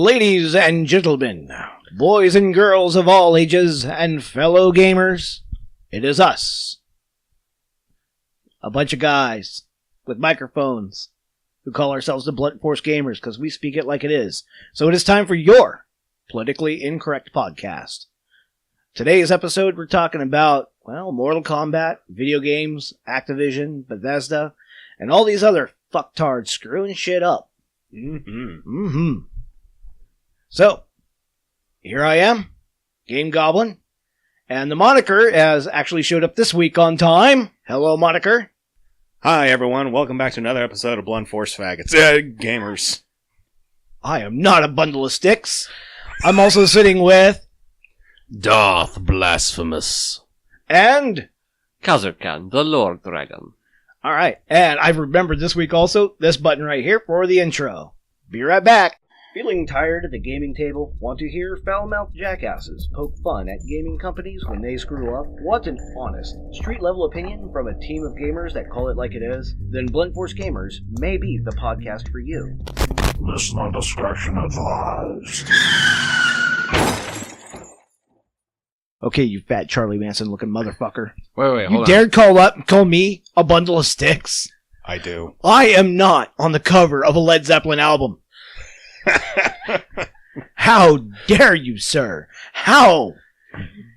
Ladies and gentlemen, boys and girls of all ages, and fellow gamers, it is us. A bunch of guys with microphones who call ourselves the Blunt Force Gamers because we speak it like it is. So it is time for your politically incorrect podcast. Today's episode, we're talking about, well, Mortal Kombat, video games, Activision, Bethesda, and all these other fucktards screwing shit up. So, here I am, Game Goblin, and the moniker has actually showed up this week on time. Hello, moniker. Hi, everyone. Welcome back to another episode of Blunt Force Faggots. Gamers. I am not a bundle of sticks. I'm also sitting with... Darth Blasphemous. And... Kazurkan, the Lord Dragon. Alright, and I've remembered this week also, this button right here for the intro. Be right back. Feeling tired at the gaming table? Want to hear foul-mouthed jackasses poke fun at gaming companies when they screw up? Want an honest, street-level opinion from a team of gamers that call it like it is? Then Blunt Force Gamers may be the podcast for you. Listener discretion advised. Okay, you fat Charlie Manson-looking motherfucker. Wait, You hold dared call me a bundle of sticks? I do. I am not on the cover of a Led Zeppelin album. How dare you, sir? How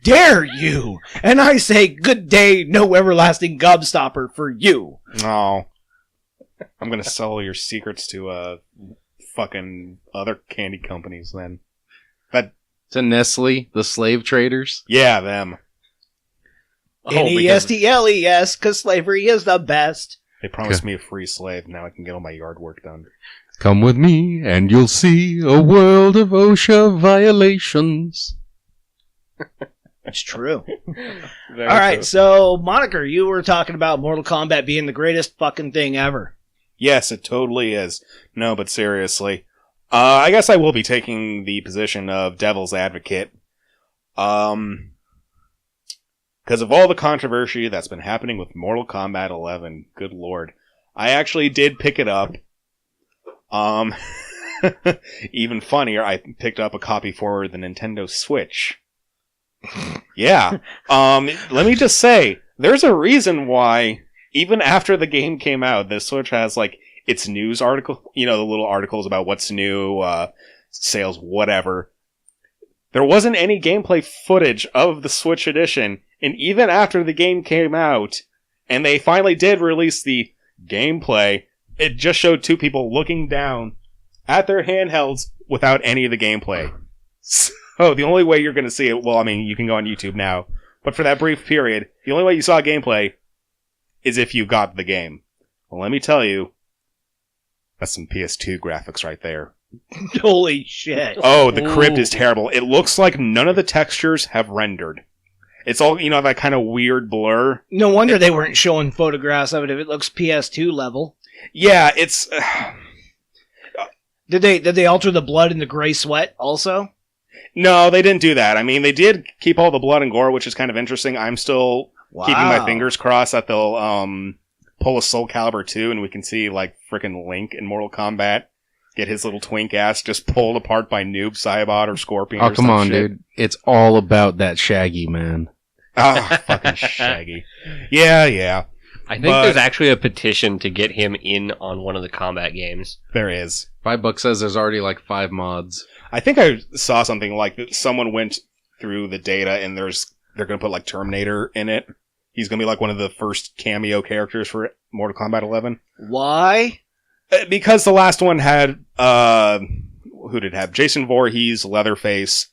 dare you? And I say good day, no everlasting gobstopper for you. Oh. I'm gonna sell your secrets to, fucking other candy companies then. To Nestle, the slave traders. Yeah, them. N-E-S-T-L-E-S, because slavery is the best. They promised me a free slave, now I can get all my yard work done. Come with me, and you'll see a world of OSHA violations. It's true. Alright, so, Moniker, you were talking about Mortal Kombat being the greatest fucking thing ever. Yes, it totally is. No, but seriously. I guess I will be taking the position of devil's advocate. Because of all the controversy that's been happening with Mortal Kombat 11, good lord. I actually did pick it up. Even funnier, I picked up a copy for the Nintendo Switch. Yeah. Let me just say, there's a reason why, even after the game came out, the Switch has, like, its news article, the little articles about what's new, sales, whatever. There wasn't any gameplay footage of the Switch edition, and even after the game came out, and they finally did release the gameplay, it just showed two people looking down at their handhelds without any of the gameplay. So the only way you're going to see it, well, I mean, you can go on YouTube now, but for that brief period, the only way you saw gameplay is if you got the game. Well, let me tell you, that's some PS2 graphics right there. Holy shit. Oh, the crypt is terrible. It looks like none of the textures have rendered. It's all, that kind of weird blur. No wonder they weren't showing photographs of it if it looks PS2 level. Yeah, it's... Did they alter the blood and the gray sweat also? No, they didn't do that. I mean, they did keep all the blood and gore, which is kind of interesting. I'm still keeping my fingers crossed that they'll pull a Soul Calibur 2 and we can see, like, frickin' Link in Mortal Kombat get his little twink ass just pulled apart by Noob, Saibot, or Scorpion or some come on, shit. dude. It's all about that Shaggy, man. Oh, fucking Shaggy. Yeah. I think there's actually a petition to get him in on one of the combat games. There is. $5 says there's already like 5 mods. I think I saw something like someone went through the data and they're going to put like Terminator in it. He's going to be like one of the first cameo characters for Mortal Kombat 11. Why? Because the last one had, who did it have? Jason Voorhees, Leatherface,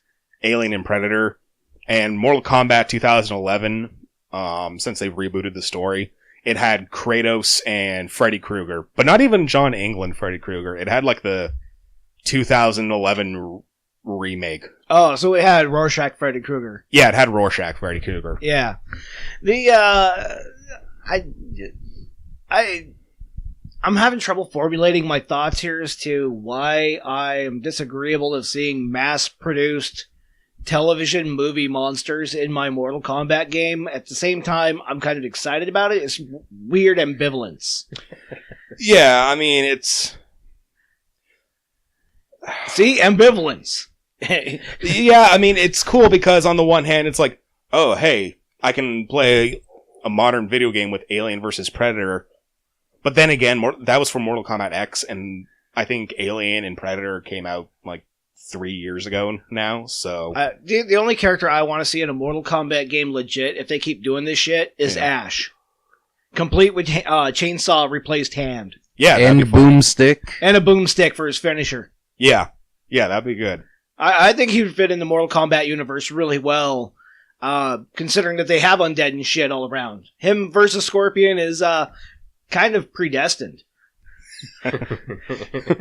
Alien and Predator, and Mortal Kombat 2011, since they've rebooted the story, it had Kratos and Freddy Krueger, but not even John England Freddy Krueger. It had like the 2011 remake. Oh, so it had Rorschach Freddy Krueger. Yeah, it had Rorschach Freddy Krueger. Yeah. I'm having trouble formulating my thoughts here as to why I am disagreeable to seeing mass-produced television movie monsters in my Mortal Kombat game. At the same time, I'm kind of excited about it. It's weird ambivalence. Yeah, I mean, it's... See, ambivalence. Yeah, I mean, it's cool because on the one hand, it's like, oh, hey, I can play a modern video game with Alien versus Predator. But then again, that was for Mortal Kombat X, and I think Alien and Predator came out like 3 years ago now, so... the only character I want to see in a Mortal Kombat game legit, if they keep doing this shit, is Ash. Complete with chainsaw replaced hand. Yeah, and boomstick. And a boomstick for his finisher. Yeah, that'd be good. I think he would fit in the Mortal Kombat universe really well, considering that they have undead and shit all around. Him versus Scorpion is kind of predestined.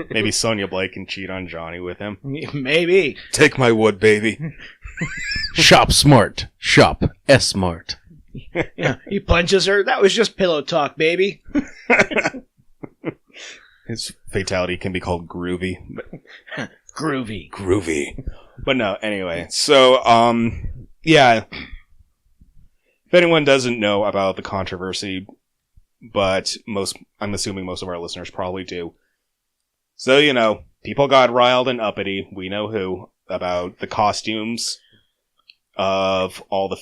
Maybe Sonya Blake can cheat on Johnny with him. Maybe. Take my wood, baby. Shop smart. Shop S-smart. Yeah, he punches her. That was just pillow talk, baby. His fatality can be called groovy. Groovy. But no, anyway. So, yeah. If anyone doesn't know about the controversy, but I'm assuming most of our listeners probably do. So, people got riled and uppity, we know who, about the costumes of all the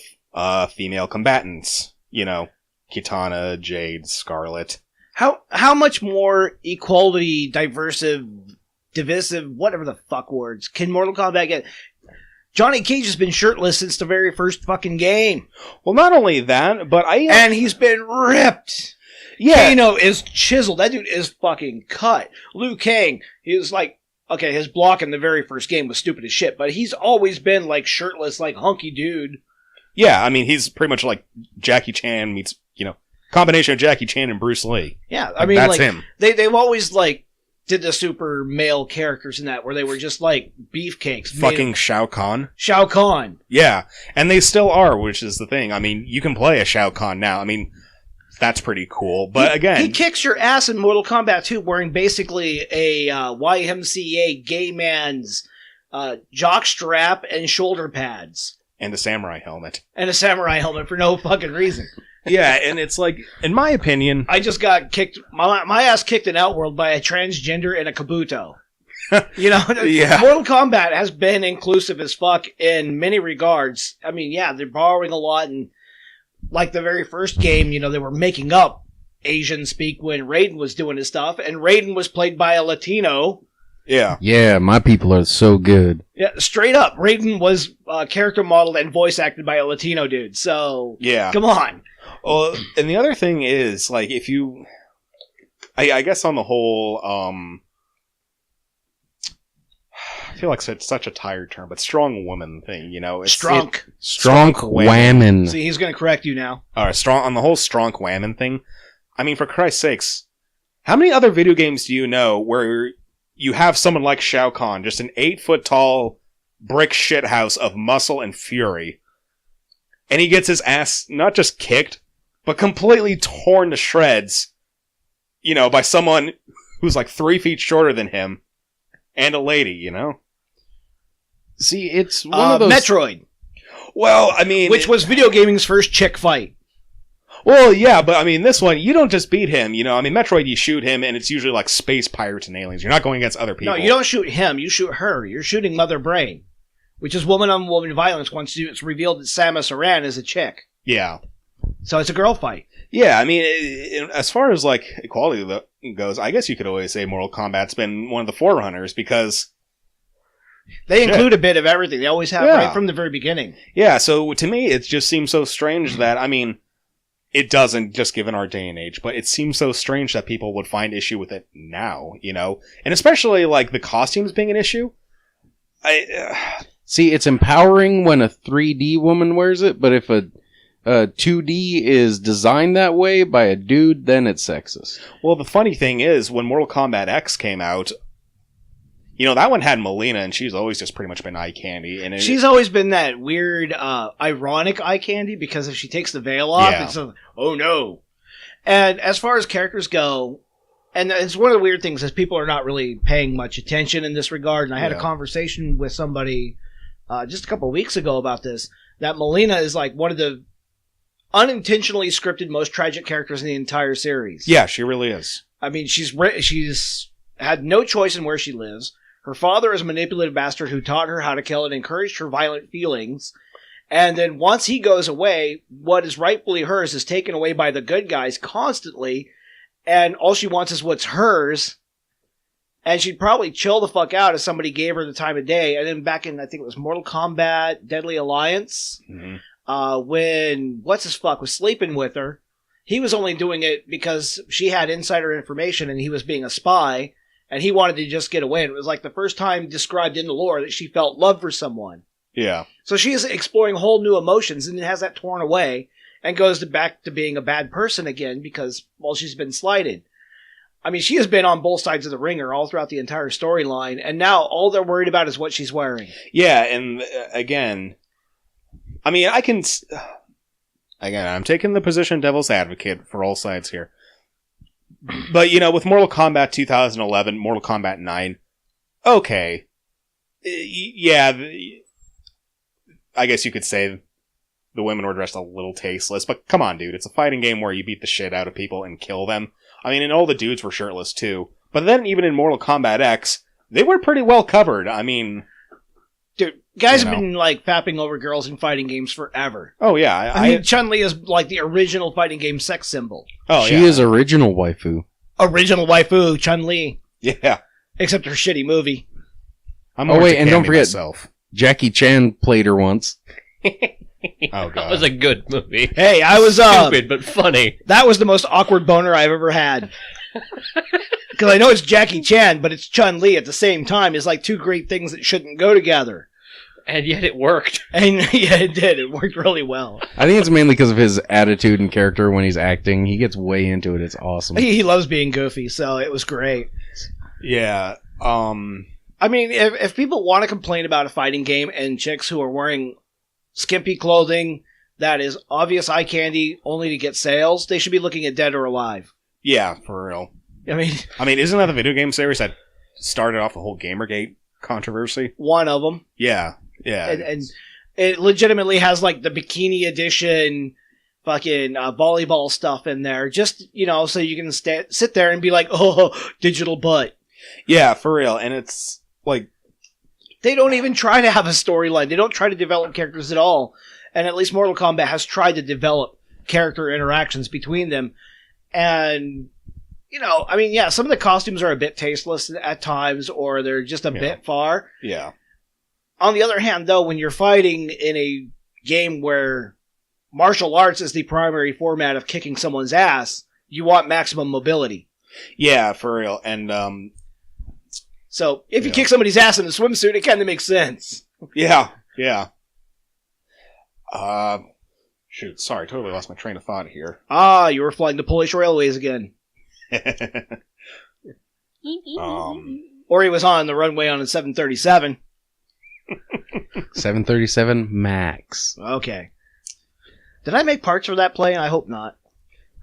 female combatants. Kitana, Jade, Scarlet. How much more equality, divisive, whatever the fuck words, can Mortal Kombat get? Johnny Cage has been shirtless since the very first fucking game. Well, not only that, but and he's been ripped. Yeah. Kano is chiseled. That dude is fucking cut. Liu Kang, he was like, okay, his block in the very first game was stupid as shit, but he's always been like shirtless, like hunky dude. Yeah, I mean, he's pretty much like Jackie Chan meets, combination of Jackie Chan and Bruce Lee. Yeah, I mean, that's like, him. They've always, like, did the super male characters in that, where they were just, like, beefcakes. Fucking Shao Kahn. Shao Kahn. Yeah, and they still are, which is the thing. I mean, you can play a Shao Kahn now. I mean, that's pretty cool. But again... He kicks your ass in Mortal Kombat 2 wearing basically a YMCA gay man's jock strap and shoulder pads. And a samurai helmet. And a samurai helmet for no fucking reason. Yeah, and it's like, in my opinion... I just got kicked, my ass kicked in Outworld by a transgender in a Kabuto. Yeah. Mortal Kombat has been inclusive as fuck in many regards. I mean, yeah, they're borrowing a lot, and like the very first game, they were making up Asian speak when Raiden was doing his stuff, and Raiden was played by a Latino. Yeah. Yeah, my people are so good. Yeah, straight up, Raiden was character modeled and voice acted by a Latino dude, so... Yeah. Come on. Well, and the other thing is, like, if you... I guess on the whole, I feel like it's such a tired term, but strong woman thing, It's Strunk. Strong whammon. See, he's going to correct you now. Alright, on the whole strong whammon thing, I mean, for Christ's sakes, how many other video games do you know where you have someone like Shao Kahn, just an 8-foot-tall brick shithouse of muscle and fury, and he gets his ass not just kicked, but completely torn to shreds, by someone who's like 3 feet shorter than him, and a lady, See, it's one of those... Metroid. Well, I mean... Which was video gaming's first chick fight. Well, yeah, but I mean, this one, you don't just beat him, I mean, Metroid, you shoot him, and it's usually like space pirates and aliens. You're not going against other people. No, you don't shoot him, you shoot her. You're shooting Mother Brain, which is woman-on-woman violence once it's revealed that Samus Aran is a chick. Yeah. So it's a girl fight. Yeah, I mean, as far as, like, equality goes, I guess you could always say Mortal Kombat's been one of the forerunners, because... They include a bit of everything. They always have, right from the very beginning. Yeah, so to me, it just seems so strange that, I mean... It doesn't, just given our day and age, but it seems so strange that people would find issue with it now, And especially, like, the costumes being an issue. See, it's empowering when a 3D woman wears it, but if a 2D is designed that way by a dude, then it's sexist. Well, the funny thing is, when Mortal Kombat X came out, that one had Melina, and she's always just pretty much been eye candy. And she's always been that weird, ironic eye candy, because if she takes the veil off, it's a, oh no. And as far as characters go, and it's one of the weird things is people are not really paying much attention in this regard, and I had a conversation with somebody just a couple of weeks ago about this, that Melina is like one of the unintentionally scripted most tragic characters in the entire series. Yeah, she really is. I mean, she's had no choice in where she lives. Her father is a manipulative bastard who taught her how to kill and encouraged her violent feelings. And then once he goes away, what is rightfully hers is taken away by the good guys constantly. And all she wants is what's hers. And she'd probably chill the fuck out if somebody gave her the time of day. And then back in, I think it was Mortal Kombat, Deadly Alliance, when what's-his-fuck was sleeping with her, he was only doing it because she had insider information and he was being a spy, and he wanted to just get away. And it was like the first time described in the lore that she felt love for someone. Yeah. So she is exploring whole new emotions and has that torn away and goes back to being a bad person again because, well, she's been slighted. I mean, she has been on both sides of the ringer all throughout the entire storyline, and now all they're worried about is what she's wearing. Yeah, and again, I mean, again, I'm taking the position devil's advocate for all sides here. But, with Mortal Kombat 2011, Mortal Kombat 9, okay. Yeah, I guess you could say the women were dressed a little tasteless, but come on, dude, it's a fighting game where you beat the shit out of people and kill them. I mean, and all the dudes were shirtless, too. But then, even in Mortal Kombat X, they were pretty well covered. I mean... Dude, guys have been, fapping over girls in fighting games forever. Oh, yeah. I mean, Chun-Li is, the original fighting game sex symbol. Oh, she is original waifu. Original waifu, Chun-Li. Yeah. Except her shitty movie. And don't forget, Jackie Chan played her once. Oh, God. That was a good movie. Hey, I was stupid but funny. That was the most awkward boner I've ever had. Because I know it's Jackie Chan, but it's Chun-Li at the same time. It's like two great things that shouldn't go together. And yet it worked. And yeah, it did. It worked really well. I think it's mainly because of his attitude and character when he's acting. He gets way into it. It's awesome. He loves being goofy, so it was great. Yeah. I mean, if people want to complain about a fighting game and chicks who are wearing skimpy clothing that is obvious eye candy only to get sales, they should be looking at Dead or Alive. Yeah, for real. I mean, isn't that the video game series that started off the whole Gamergate controversy? One of them. Yeah. And it legitimately has, the Bikini Edition fucking volleyball stuff in there, just, so you can sit there and be like, oh, digital butt. Yeah, for real. And it's, they don't even try to have a storyline. They don't try to develop characters at all. And at least Mortal Kombat has tried to develop character interactions between them. And, some of the costumes are a bit tasteless at times, or they're just a bit far. Yeah. On the other hand, though, when you're fighting in a game where martial arts is the primary format of kicking someone's ass, you want maximum mobility. Yeah, for real. And, so, if you kick somebody's ass in a swimsuit, it kind of makes sense. Yeah. Shoot, sorry, totally lost my train of thought here. You were flying the Polish Railways again. Or he was on the runway on a 737. 737 Max. Okay. Did I make parts for that plane? I hope not.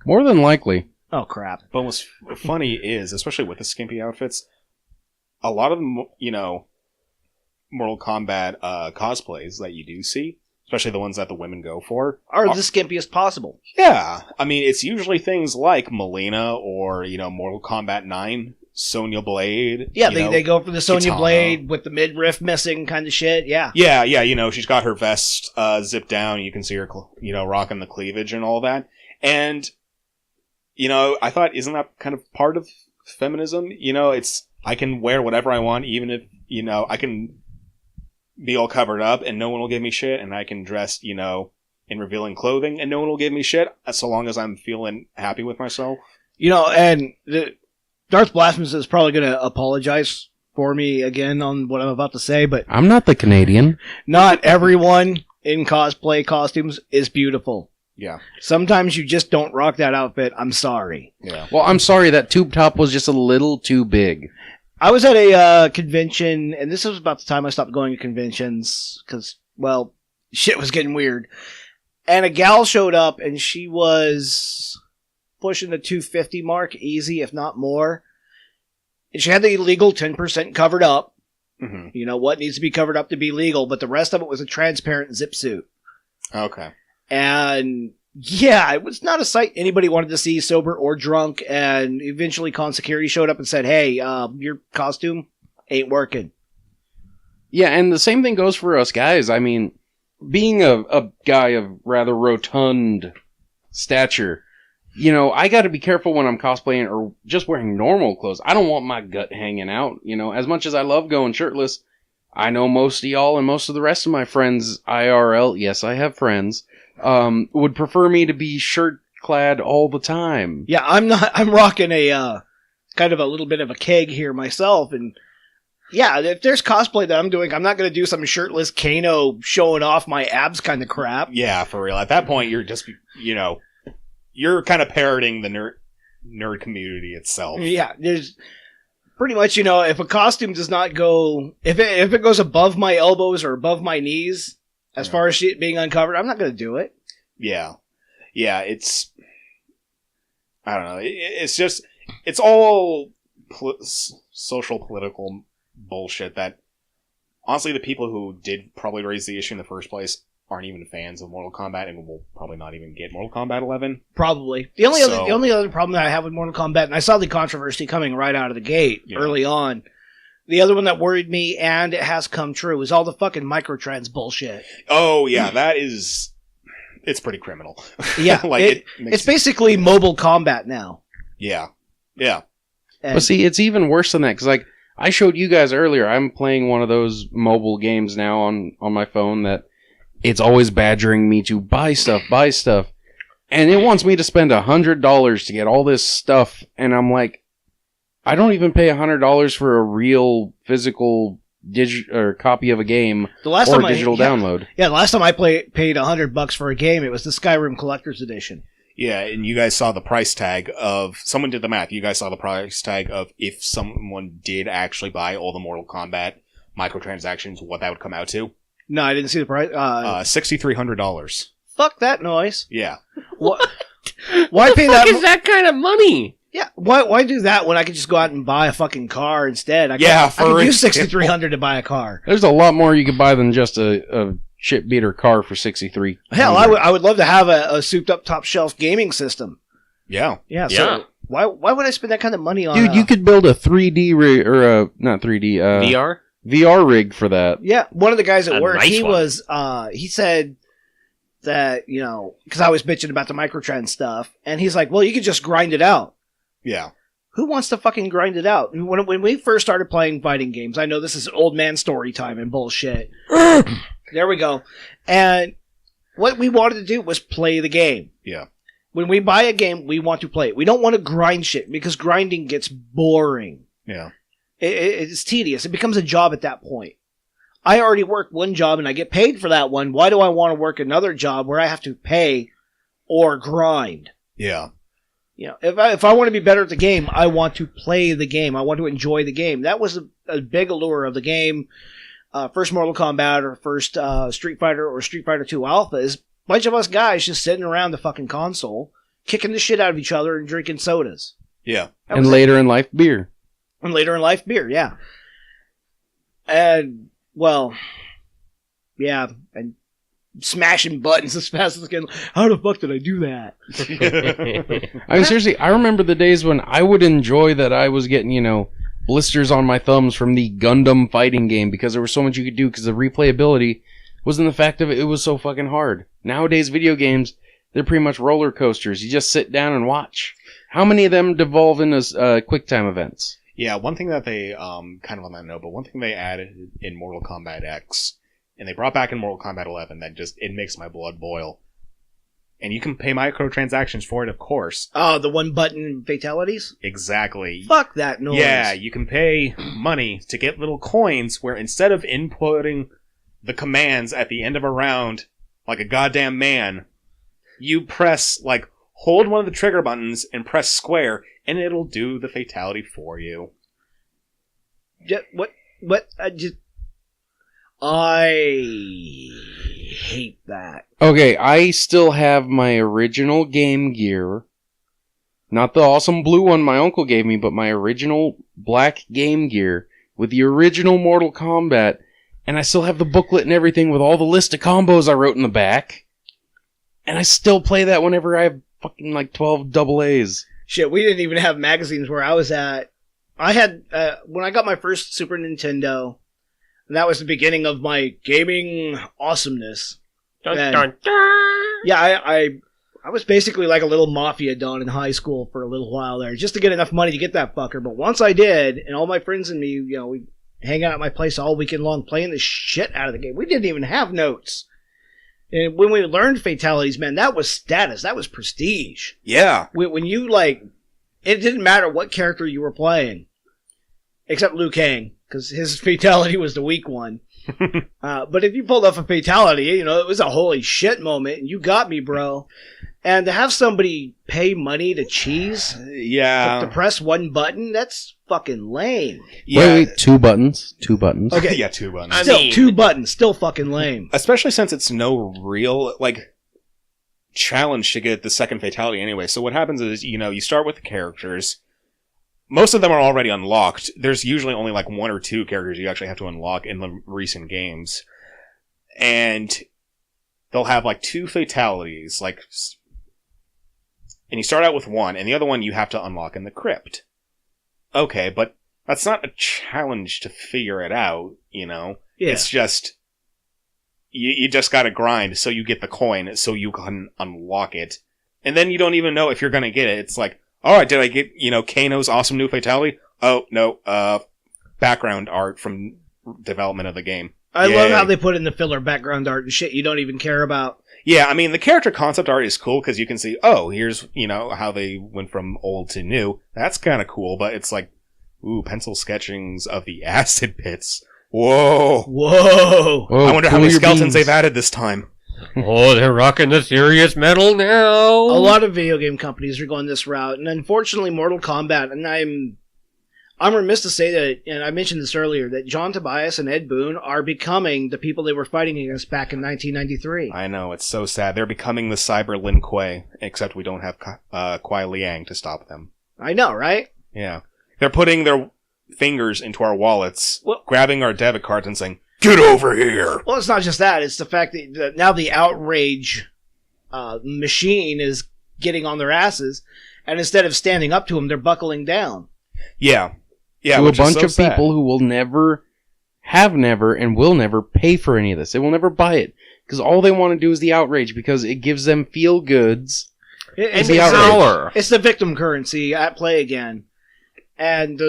More than likely. Oh, crap. But what's funny is, especially with the skimpy outfits, a lot of them, Mortal Kombat cosplays that you do see, especially the ones that the women go for, are the skimpiest possible. Yeah. I mean, it's usually things like Melina or, Mortal Kombat 9, Sonya Blade. Yeah, they go for the Sonya Blade with the midriff missing kind of shit, yeah. Yeah, she's got her vest zipped down. You can see her, rocking the cleavage and all that. And, I thought, isn't that kind of part of feminism? I can wear whatever I want, even if, I can be all covered up and no one will give me shit, and I can dress, in revealing clothing and no one will give me shit, so long as I'm feeling happy with myself. And Darth Blasphemous is probably going to apologize for me again on what I'm about to say, but... I'm not the Canadian. Not everyone in cosplay costumes is beautiful. Yeah. Sometimes you just don't rock that outfit. I'm sorry. Yeah. Well, I'm sorry, that tube top was just a little too big. I was at a convention, and this was about the time I stopped going to conventions, because, well, shit was getting weird. And a gal showed up, and she was pushing the 250 mark, easy, if not more. And she had the illegal 10% covered up. Mm-hmm. What needs to be covered up to be legal, but the rest of it was a transparent zip suit. Okay. And yeah, it was not a sight anybody wanted to see, sober or drunk. And eventually, con security showed up and said, "Hey, your costume, Ain't working. Yeah, and the same thing goes for us guys. I mean, being a guy of rather rotund stature, you know, I got to be careful when I'm cosplaying or just wearing normal clothes. I don't want my gut hanging out, you know. As much as I love going shirtless, I know most of y'all and most of the rest of my friends IRL, yes, I have friends, would prefer me to be shirt-clad all the time. Yeah, I'm rocking a kind of a little bit of a keg here myself, and yeah, if there's cosplay that I'm doing, I'm not going to do some shirtless Kano showing off my abs kind of crap. Yeah, for real. At that point, you're just, you know, you're kind of parroting the nerd community itself. Yeah, there's pretty much, you know, if a costume does not go, if it goes above my elbows or above my knees, as far as shit being uncovered, I'm not going to do it. Yeah. Yeah, it's, I don't know. It's just, it's all social political bullshit that, honestly, the people who did probably raise the issue in the first place aren't even fans of Mortal Kombat and will probably not even get Mortal Kombat 11. Probably. The only other problem that I have with Mortal Kombat, and I saw the controversy coming right out of the gate early on, the other one that worried me, and it has come true, is all the fucking microtrans bullshit. Oh, yeah, that is, it's pretty criminal. Yeah, like it's basically mobile combat now. Yeah. Yeah. But see, it's even worse than that, because, like, I showed you guys earlier, I'm playing one of those mobile games now on my phone that it's always badgering me to buy stuff, and it wants me to spend $100 to get all this stuff, and I'm like, I don't even pay $100 for a real physical copy of a game or a digital download. Yeah, the last time I paid $100 for a game, it was the Skyrim Collector's Edition. Yeah, and you guys saw the price tag of, someone did the math, you guys saw the price tag of if someone did actually buy all the Mortal Kombat microtransactions, what that would come out to. No, I didn't see the price. $6,300. Fuck that noise. Yeah. What? Why pay that? What is that kind of money? Yeah, why do that when I could just go out and buy a fucking car instead? I could use $6,300 to buy a car. There's a lot more you could buy than just a shit beater car for $6,300. Hell, I would love to have a souped up top shelf gaming system. Yeah. Yeah. So why would I spend that kind of money on? Dude, you could build a 3D rig or not 3D VR rig for that. Yeah, one of the guys at work, nice he said that, you know, because I was bitching about the microtrans stuff, and he's like, well, you could just grind it out. Yeah. Who wants to fucking grind it out? When we first started playing fighting games, I know this is old man story time and bullshit. There we go. And what we wanted to do was play the game. Yeah. When we buy a game, we want to play it. We don't want to grind shit, because grinding gets boring. Yeah. It's tedious. It becomes a job at that point. I already work one job and I get paid for that one. Why do I want to work another job where I have to pay or grind? Yeah. You know, if I want to be better at the game, I want to play the game. I want to enjoy the game. That was a big allure of the game. First Mortal Kombat or first Street Fighter or Street Fighter 2 Alpha is a bunch of us guys just sitting around the fucking console, kicking the shit out of each other and drinking sodas. Yeah. And later in life, beer. And later in life, beer, yeah. And, well, yeah, and smashing buttons as fast as I can. How the fuck did I do that? I mean, seriously, I remember the days when I would enjoy that I was getting, you know, blisters on my thumbs from the Gundam fighting game because there was so much you could do because the replayability was in the fact of it was so fucking hard. Nowadays, video games, they're pretty much roller coasters. You just sit down and watch. How many of them devolve into QuickTime events? Yeah, one thing that they, kind of on that note, but one thing they added in Mortal Kombat X, and they brought back in Mortal Kombat 11, that just, it makes my blood boil. And you can pay microtransactions for it, of course. Oh, the one button fatalities? Exactly. Fuck that noise. Yeah, you can pay money to get little coins where instead of inputting the commands at the end of a round like a goddamn man, you press, like, hold one of the trigger buttons and press square, and it'll do the fatality for you. What? I hate that. Okay, I still have my original Game Gear. Not the awesome blue one my uncle gave me, but my original black Game Gear with the original Mortal Kombat. And I still have the booklet and everything with all the list of combos I wrote in the back. And I still play that whenever I have fucking like 12 double A's. Shit, we didn't even have magazines where I was at I had when I got my first Super Nintendo, and that was the beginning of my gaming awesomeness. Dun, And- dun, dun. Yeah, I was basically like a little mafia don in high school for a little while there, just to get enough money to get that fucker. But once I did, and all my friends and me, we hang out at my place all weekend long playing the shit out of the game. We didn't even have notes. And when we learned fatalities, man, that was status. That was prestige. Yeah. When you, it didn't matter what character you were playing, except Liu Kang, because his fatality was the weak one. But if you pulled off a fatality, it was a holy shit moment, and you got me, bro. And to have somebody pay money to cheese, Yeah. to press one button, that's fucking lame. Yeah. Wait, 2 buttons. 2 buttons. Okay. Yeah, 2 buttons. I Still, mean- 2 buttons, still fucking lame. Especially since it's no real, challenge to get the second fatality anyway. So what happens is, you start with the characters. Most of them are already unlocked. There's usually only 1 or 2 characters you actually have to unlock in the recent games. And they'll have 2 fatalities, and you start out with 1, and the other one you have to unlock in the crypt. Okay, but that's not a challenge to figure it out, Yeah. It's just, you just gotta grind so you get the coin so you can unlock it. And then you don't even know if you're gonna get it. It's alright, did I get, Kano's awesome new fatality? Oh, no, background art from development of the game. I love Yay. how they put in the filler background art and shit you don't even care about. Yeah, I mean, the character concept art is cool because you can see, here's, how they went from old to new. That's kind of cool, but it's pencil sketchings of the acid pits. Whoa. Whoa! Whoa, I wonder how cool many your skeletons beans. they've added this time. Oh, they're rocking the serious metal now. A lot of video game companies are going this route, and unfortunately, Mortal Kombat. And I'm remiss to say that, and I mentioned this earlier, that John Tobias and Ed Boon are becoming the people they were fighting against back in 1993. I know, it's so sad. They're becoming the cyber Lin Kuei, except we don't have Kuai Liang to stop them. I know, right? Yeah. They're putting their fingers into our wallets, Well- grabbing our debit cards and saying, "Get over here!" Well, it's not just that; it's the fact that now the outrage machine is getting on their asses, and instead of standing up to them, they're buckling down. Yeah. Yeah, to a which is bunch so of sad. people who will never, have never, and will never pay for any of this. They will never buy it. Because all they want to do is the outrage, because it gives them feel-goods. It's, the it's, outrage. it's the victim currency at play again. And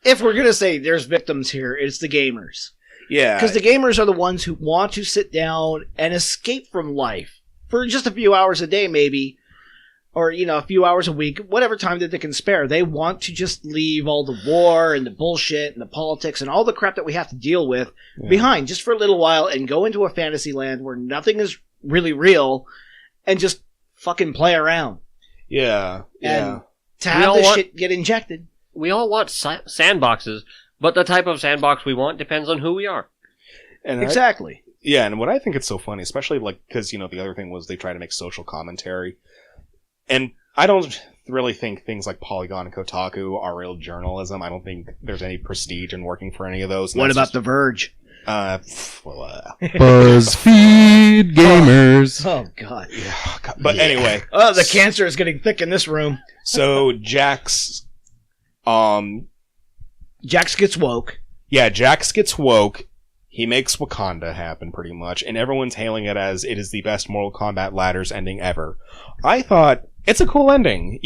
if we're going to say there's victims here, it's the gamers. Yeah. Because the gamers are the ones who want to sit down and escape from life for just a few hours a day, maybe, or, a few hours a week, whatever time that they can spare. They want to just leave all the war and the bullshit and the politics and all the crap that we have to deal with behind just for a little while and go into a fantasy land where nothing is really real and just fucking play around. Yeah. Yeah. And to We have all this want- shit get injected. We all want sandboxes, but the type of sandbox we want depends on who we are. And Exactly. Yeah, and what I think it's so funny, especially because the other thing was they try to make social commentary, and I don't really think things like Polygon and Kotaku are real journalism. I don't think there's any prestige in working for any of those. What about The Verge? BuzzFeed gamers. Oh, God. But anyway, Oh, the cancer is getting thick in this room. so Jax Jax gets woke. Jax gets woke. He makes Wakanda happen, pretty much, and everyone's hailing it as it is the best Mortal Kombat ladders ending ever. I thought it's a cool ending.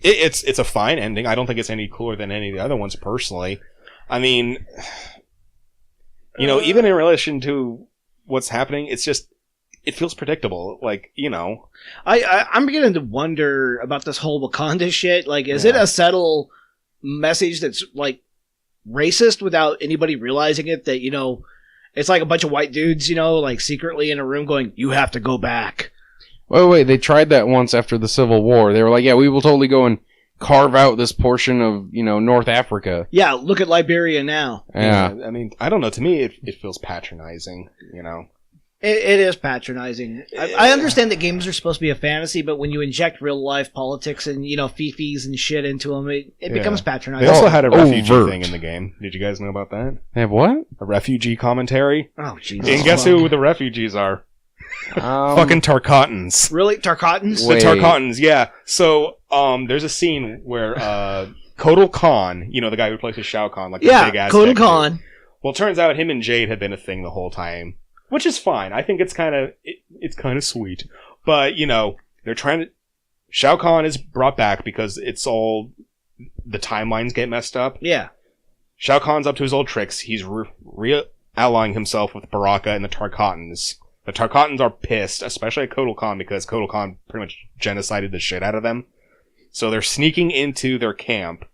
It's a fine ending. I don't think it's any cooler than any of the other ones, personally. I mean, even in relation to what's happening, it's just it feels predictable. I'm beginning to wonder about this whole Wakanda shit. Is it a subtle message that's racist without anybody realizing it? That it's like a bunch of white dudes, secretly in a room going, "You have to go back." Wait, they tried that once after the Civil War. They were like, yeah, we will totally go and carve out this portion of, North Africa. Yeah, look at Liberia now. Yeah. I mean, I don't know. To me, it feels patronizing. It is patronizing. I understand that games are supposed to be a fantasy, but when you inject real life politics and fifis and shit into them, it becomes patronizing. They also had a refugee overt. thing in the game. Did you guys know about that? They have what? A refugee commentary. Oh, Jesus! And guess who the refugees are? Fucking Tarkatans. Really, Tarkatans? Wait. The Tarkatans, yeah. So, there's a scene where Kotal Khan, you know, the guy who plays Shao Kahn, like the Yeah, big ass Kotal dude. Khan. Well, it turns out him and Jade had been a thing the whole time, which is fine. I think it's kind of sweet. But, you know, they're trying to... Shao Kahn is brought back because it's all... The timelines get messed up. Yeah. Shao Kahn's up to his old tricks. He's reallying himself with Baraka and the Tarkatans. The Tarkatans are pissed, especially at Kotal Khan, because Kotal Khan pretty much genocided the shit out of them. So they're sneaking into their camp.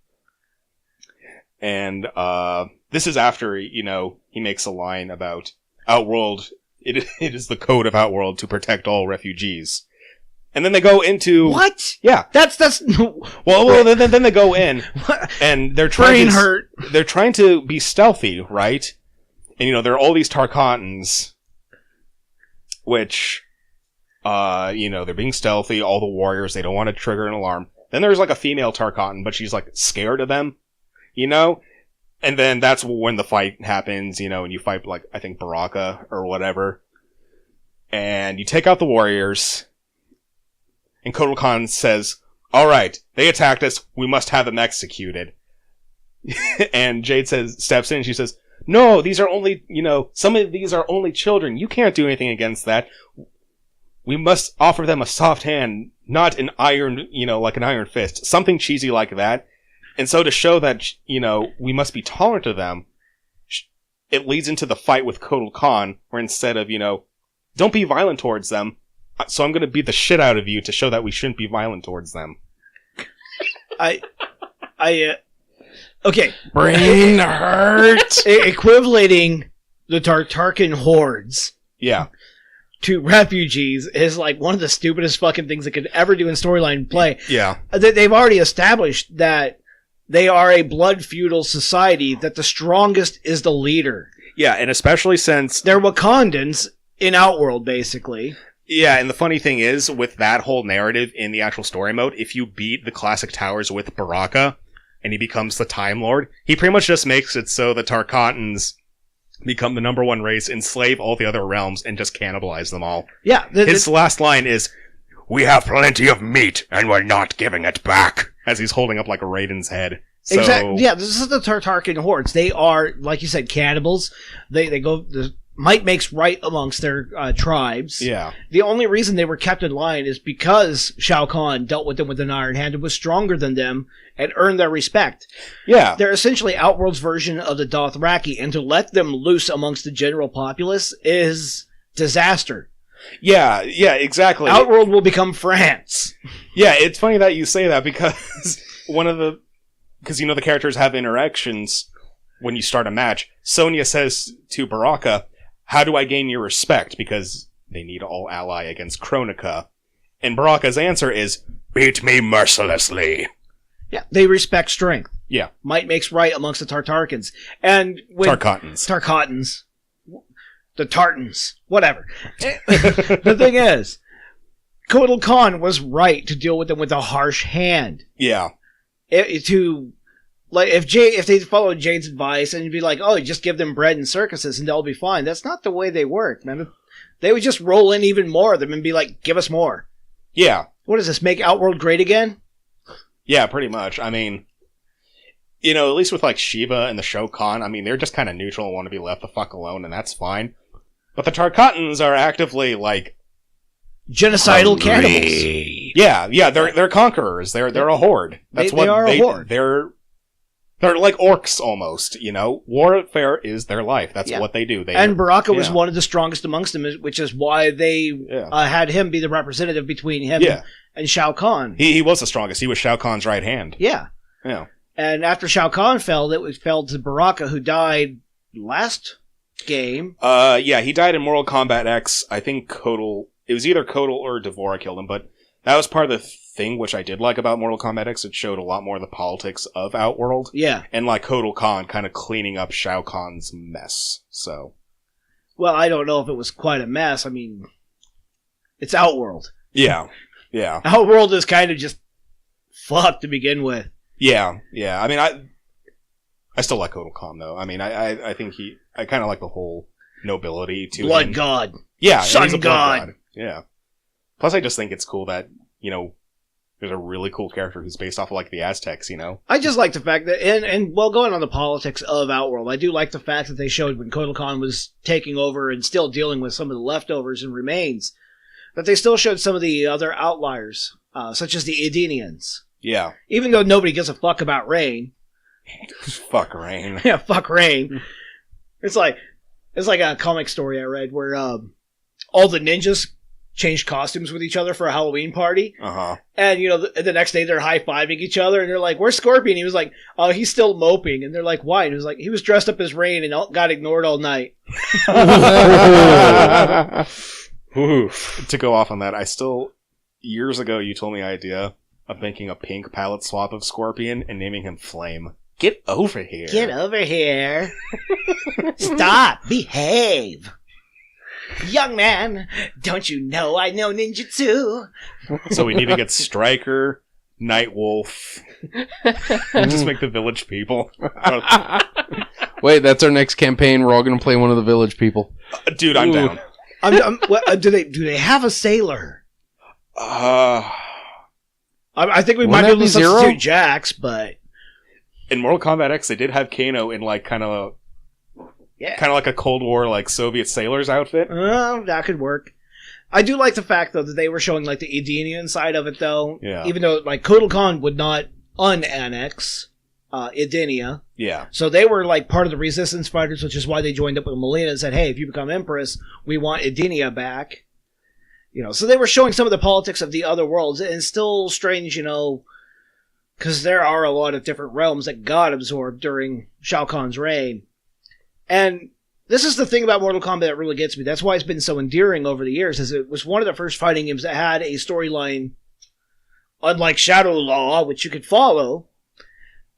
And, this is after, you know, he makes a line about Outworld. It is the code of Outworld to protect all refugees. And then they go into... What? Yeah. That's... Well, then they go in, and they're trying Brain hurt. They're trying to be stealthy, right? And, you know, there are all these Tarkatans, which, you know, they're being stealthy, all the warriors, they don't want to trigger an alarm. Then there's, like, a female Tarkatan, but she's, like, scared of them, you know? And then that's when the fight happens, you know, and you fight, like, I think Baraka or whatever. And you take out the warriors, and Kotal Khan says, alright, they attacked us, we must have them executed. And Jade steps in, and she says, no, these are only, you know, some of these are only children, you can't do anything against that. We must offer them a soft hand, not an iron, you know, like an iron fist. Something cheesy like that. And so to show that, you know, we must be tolerant of them, it leads into the fight with Kotal Khan, where instead of, you know, don't be violent towards them, so I'm going to beat the shit out of you to show that we shouldn't be violent towards them. Okay. Brain hurt. Equivalating the Tartarkan hordes Yeah. to refugees is like one of the stupidest fucking things they could ever do in storyline play. Yeah. They've already established that they are a blood feudal society, that the strongest is the leader. Yeah, and especially since... They're Wakandans in Outworld, basically. Yeah, and the funny thing is, with that whole narrative in the actual story mode, if you beat the classic towers with Baraka, and he becomes the Time Lord, he pretty much just makes it so the Tarkatans become the number one race, enslave all the other realms, and just cannibalize them all. Yeah. His last line is, we have plenty of meat, and we're not giving it back, as he's holding up like a Raiden's head. So, exactly. Yeah, this is the Tartarkan hordes. They are, like you said, cannibals. They go... Might makes right amongst their tribes. Yeah. The only reason they were kept in line is because Shao Kahn dealt with them with an iron hand and was stronger than them and earned their respect. Yeah. They're essentially Outworld's version of the Dothraki, and to let them loose amongst the general populace is disaster. Yeah, exactly. Outworld will become France. Yeah, it's funny that you say that because because, you know, the characters have interactions when you start a match. Sonya says to Baraka, how do I gain your respect? Because they need all ally against Kronika. And Baraka's answer is, beat me mercilessly. Yeah, they respect strength. Yeah. Might makes right amongst the Tartarkans. And with Tarkatans. The Tartans. Whatever. The thing is, Kotal Khan was right to deal with them with a harsh hand. Yeah. Like, if they followed Jade's advice and you'd be like, oh, just give them bread and circuses and they'll be fine. That's not the way they work, man. They would just roll in even more of them and be like, give us more. Yeah. What does this, make Outworld great again? Yeah, pretty much. I mean, you know, at least with like Shiva and the Shokan, I mean, they're just kind of neutral and want to be left the fuck alone, and that's fine. But the Tarkatans are actively like genocidal cannibals. Yeah, they're conquerors. They're a horde. That's they are a horde. They're like orcs almost, you know? Warfare is their life. That's what they do. And Baraka was one of the strongest amongst them, which is why they had him be the representative between him and Shao Kahn. He was the strongest. He was Shao Kahn's right hand. Yeah. Yeah. And after Shao Kahn fell, it fell to Baraka, who died last game. Yeah, he died in Mortal Kombat X. I think it was either Kotal or Devora killed him, but that was part of the thing which I did like about Mortal Kombat X. It showed a lot more of the politics of Outworld. Yeah. And like Kotal Khan kind of cleaning up Shao Kahn's mess. So. Well, I don't know if it was quite a mess. I mean, it's Outworld. Yeah. Outworld is kind of just fucked to begin with. Yeah. I mean, I still like Kotal Khan though. I mean, I think I kind of like the whole nobility to Blood him. God. Yeah. Sun he's a God. blood god. Yeah. Plus, I just think it's cool that, you know, There's a really cool character who's based off of, like, the Aztecs, you know? I just like the fact that, and well, going on the politics of Outworld, I do like the fact that they showed when Kotal Khan was taking over and still dealing with some of the leftovers and remains, that they still showed some of the other outliers, such as the Edenians. Yeah. Even though nobody gives a fuck about Rain. Fuck Rain. Yeah, fuck Rain. It's like a comic story I read where all the ninjas changed costumes with each other for a Halloween party. Uh-huh. And, you know, the next day they're high-fiving each other, and they're like, where's Scorpion? He was like, oh, he's still moping. And they're like, why? And he was like, he was dressed up as Rain and got ignored all night. Oof. To go off on that, years ago you told me the idea of making a pink palette swap of Scorpion and naming him Flame. Get over here. Get over here. Stop. Behave. Young man, don't you know I know ninjutsu? So we need to get Striker, Nightwolf. Just make the village people. Wait, that's our next campaign. We're all going to play one of the village people. Dude, I'm down. Do they have a sailor? I I think we Wouldn't might be that able to be Zero? substitute Jax, but in Mortal Kombat X, they did have Kano in, like, kind of like a Cold War, like, Soviet sailor's outfit. that could work. I do like the fact, though, that they were showing, like, the Edenian side of it, though. Yeah. Even though, like, Kotal Khan would not unannex Edenia. Yeah. So they were, like, part of the resistance fighters, which is why they joined up with Melina and said, hey, if you become Empress, we want Edenia back. You know, so they were showing some of the politics of the other worlds, and it's still strange, you know, because there are a lot of different realms that got absorbed during Shao Kahn's reign. And this is the thing about Mortal Kombat that really gets me. That's why it's been so endearing over the years, is it was one of the first fighting games that had a storyline, unlike Shadow Law, which you could follow,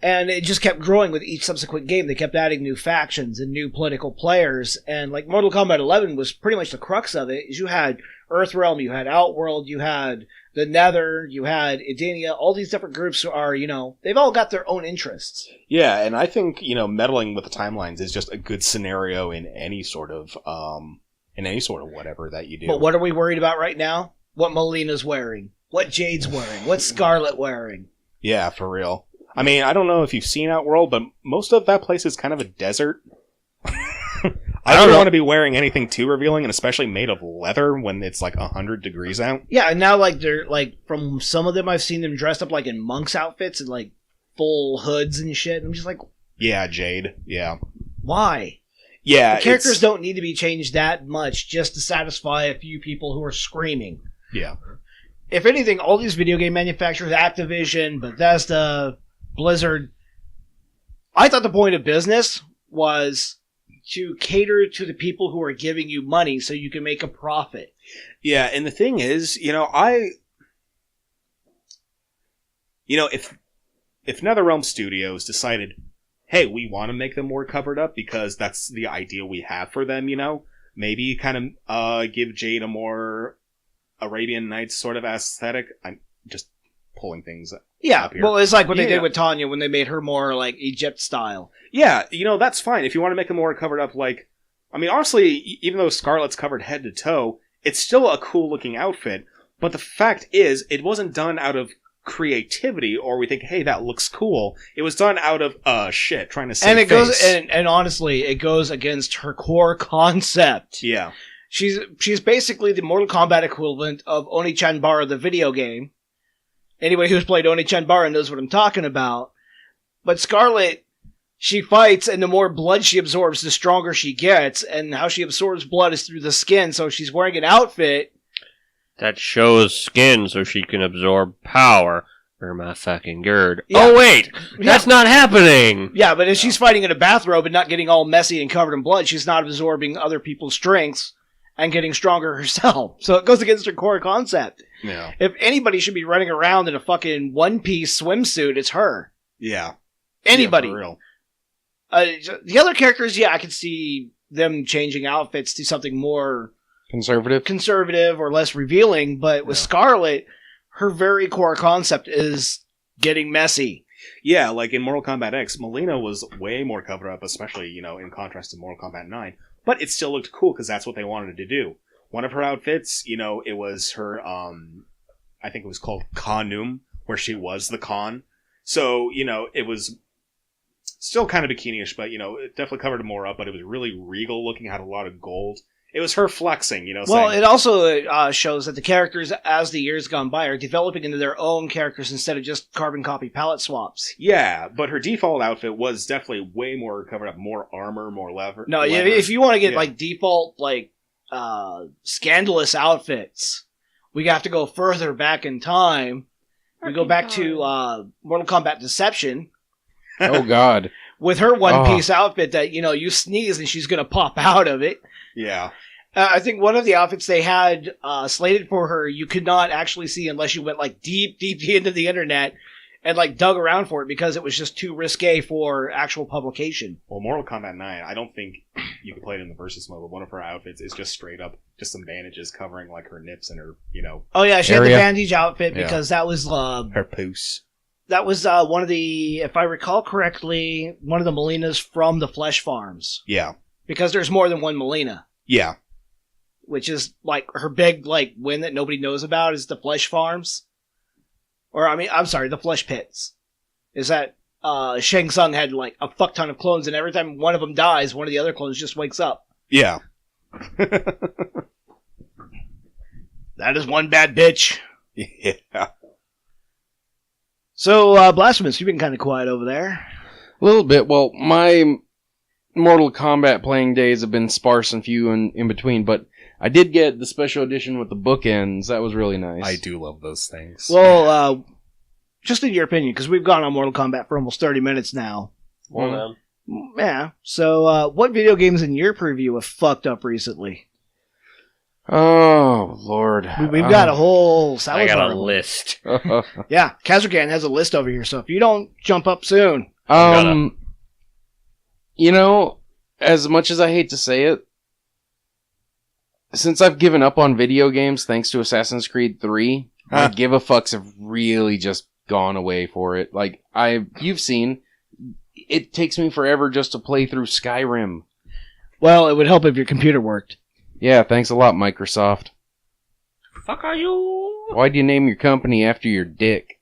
and it just kept growing with each subsequent game. They kept adding new factions and new political players, and like Mortal Kombat 11 was pretty much the crux of it, is you had Earthrealm, you had Outworld, you had the Nether, you had Edenia. All these different groups are, you know, they've all got their own interests. Yeah, and I think, you know, meddling with the timelines is just a good scenario in any sort of whatever that you do. But what are we worried about right now? What Melina's wearing, what Jade's wearing, what Scarlet wearing. Yeah, for real. I mean, I don't know if you've seen Outworld, but most of that place is kind of a desert. I don't want to be wearing anything too revealing, and especially made of leather when it's like 100 degrees out. Yeah, and now like they're like, from some of them I've seen them dressed up like in monks outfits and like full hoods and shit. And I'm just like, yeah, Jade. Yeah. Why? Yeah, the characters don't need to be changed that much just to satisfy a few people who are screaming. Yeah. If anything, all these video game manufacturers, Activision, Bethesda, Blizzard, I thought the point of business was to cater to the people who are giving you money so you can make a profit. Yeah, and the thing is, if NetherRealm Studios decided, hey, we want to make them more covered up because that's the idea we have for them, maybe kind of give Jade a more Arabian Nights sort of aesthetic. I'm just pulling things up here. Well, it's like what they did with Tanya when they made her more like Egypt style. Yeah, that's fine. If you want to make them more covered up, like, I mean, honestly, even though Scarlet's covered head to toe, it's still a cool looking outfit. But the fact is, it wasn't done out of creativity, or we think, hey, that looks cool. It was done out of shit, trying to save and it face. goes and honestly, it goes against her core concept. Yeah, she's basically the Mortal Kombat equivalent of Oni-Chanbara, the video game. Anybody who's played Oni-Chanbara knows what I'm talking about. But Scarlet, she fights, and the more blood she absorbs, the stronger she gets. And how she absorbs blood is through the skin, so she's wearing an outfit that shows skin so she can absorb power. Or my fucking gird. Yeah. Oh, wait! That's not happening! Yeah, but if she's fighting in a bathrobe and not getting all messy and covered in blood, she's not absorbing other people's strengths and getting stronger herself. So it goes against her core concept. Yeah. If anybody should be running around in a fucking one-piece swimsuit, it's her. Yeah. Anybody. Yeah, for real. The other characters, I could see them changing outfits to something more conservative or less revealing, but with Scarlet, her very core concept is getting messy. Yeah, like in Mortal Kombat X, Melina was way more covered up, especially, in contrast to Mortal Kombat 9. But it still looked cool because that's what they wanted to do. One of her outfits, it was her, I think it was called Khanum, where she was the con. So, it was still kind of bikini-ish, but, it definitely covered more up, but it was really regal looking, had a lot of gold. It was her flexing, Well, saying, it also shows that the characters, as the years gone by, are developing into their own characters instead of just carbon copy palette swaps. yeah, but her default outfit was definitely way more covered up, more armor, more leather. No, if you want to get, Yeah. default, scandalous outfits, we have to go further back in time. We go back to Mortal Kombat Deception. Oh, God. With her one-piece outfit that, you sneeze and she's going to pop out of it. Yeah. I think one of the outfits they had slated for her, you could not actually see unless you went, deep, deep into the internet and, dug around for it because it was just too risque for actual publication. Well, Mortal Kombat 9, I don't think you can play it in the versus mode, but one of her outfits is just straight up, just some bandages covering, her nips and her, Oh, yeah, she had the Area. bandage outfit Yeah. because that was... her poos. That was one of the, if I recall correctly, one of the Melinas from the Flesh Farms. Yeah. Because there's more than one Melina. Yeah. Which is, her big, win that nobody knows about is the Flesh Farms. Or, I'm sorry, the Flesh Pits. Is that Shang Tsung had, a fuck ton of clones, and every time one of them dies, one of the other clones just wakes up. Yeah. That is one bad bitch. Yeah. So, Blasphemous, you've been kind of quiet over there. A little bit. Well, my Mortal Kombat playing days have been sparse and few in between, but I did get the special edition with the bookends. That was really nice. I do love those things. Well, just in your opinion, because we've gone on Mortal Kombat for almost 30 minutes now. Well, Yeah. So, what video games in your preview have fucked up recently? Oh, Lord. We've got a whole I salad got bar. a list. Yeah, Kazragan has a list over here, so if you don't jump up soon. As much as I hate to say it, since I've given up on video games thanks to Assassin's Creed 3, my give a fucks have really just gone away for it. You've seen, it takes me forever just to play through Skyrim. Well, it would help if your computer worked. Yeah, thanks a lot, Microsoft. Fuck are you? Why'd you name your company after your dick?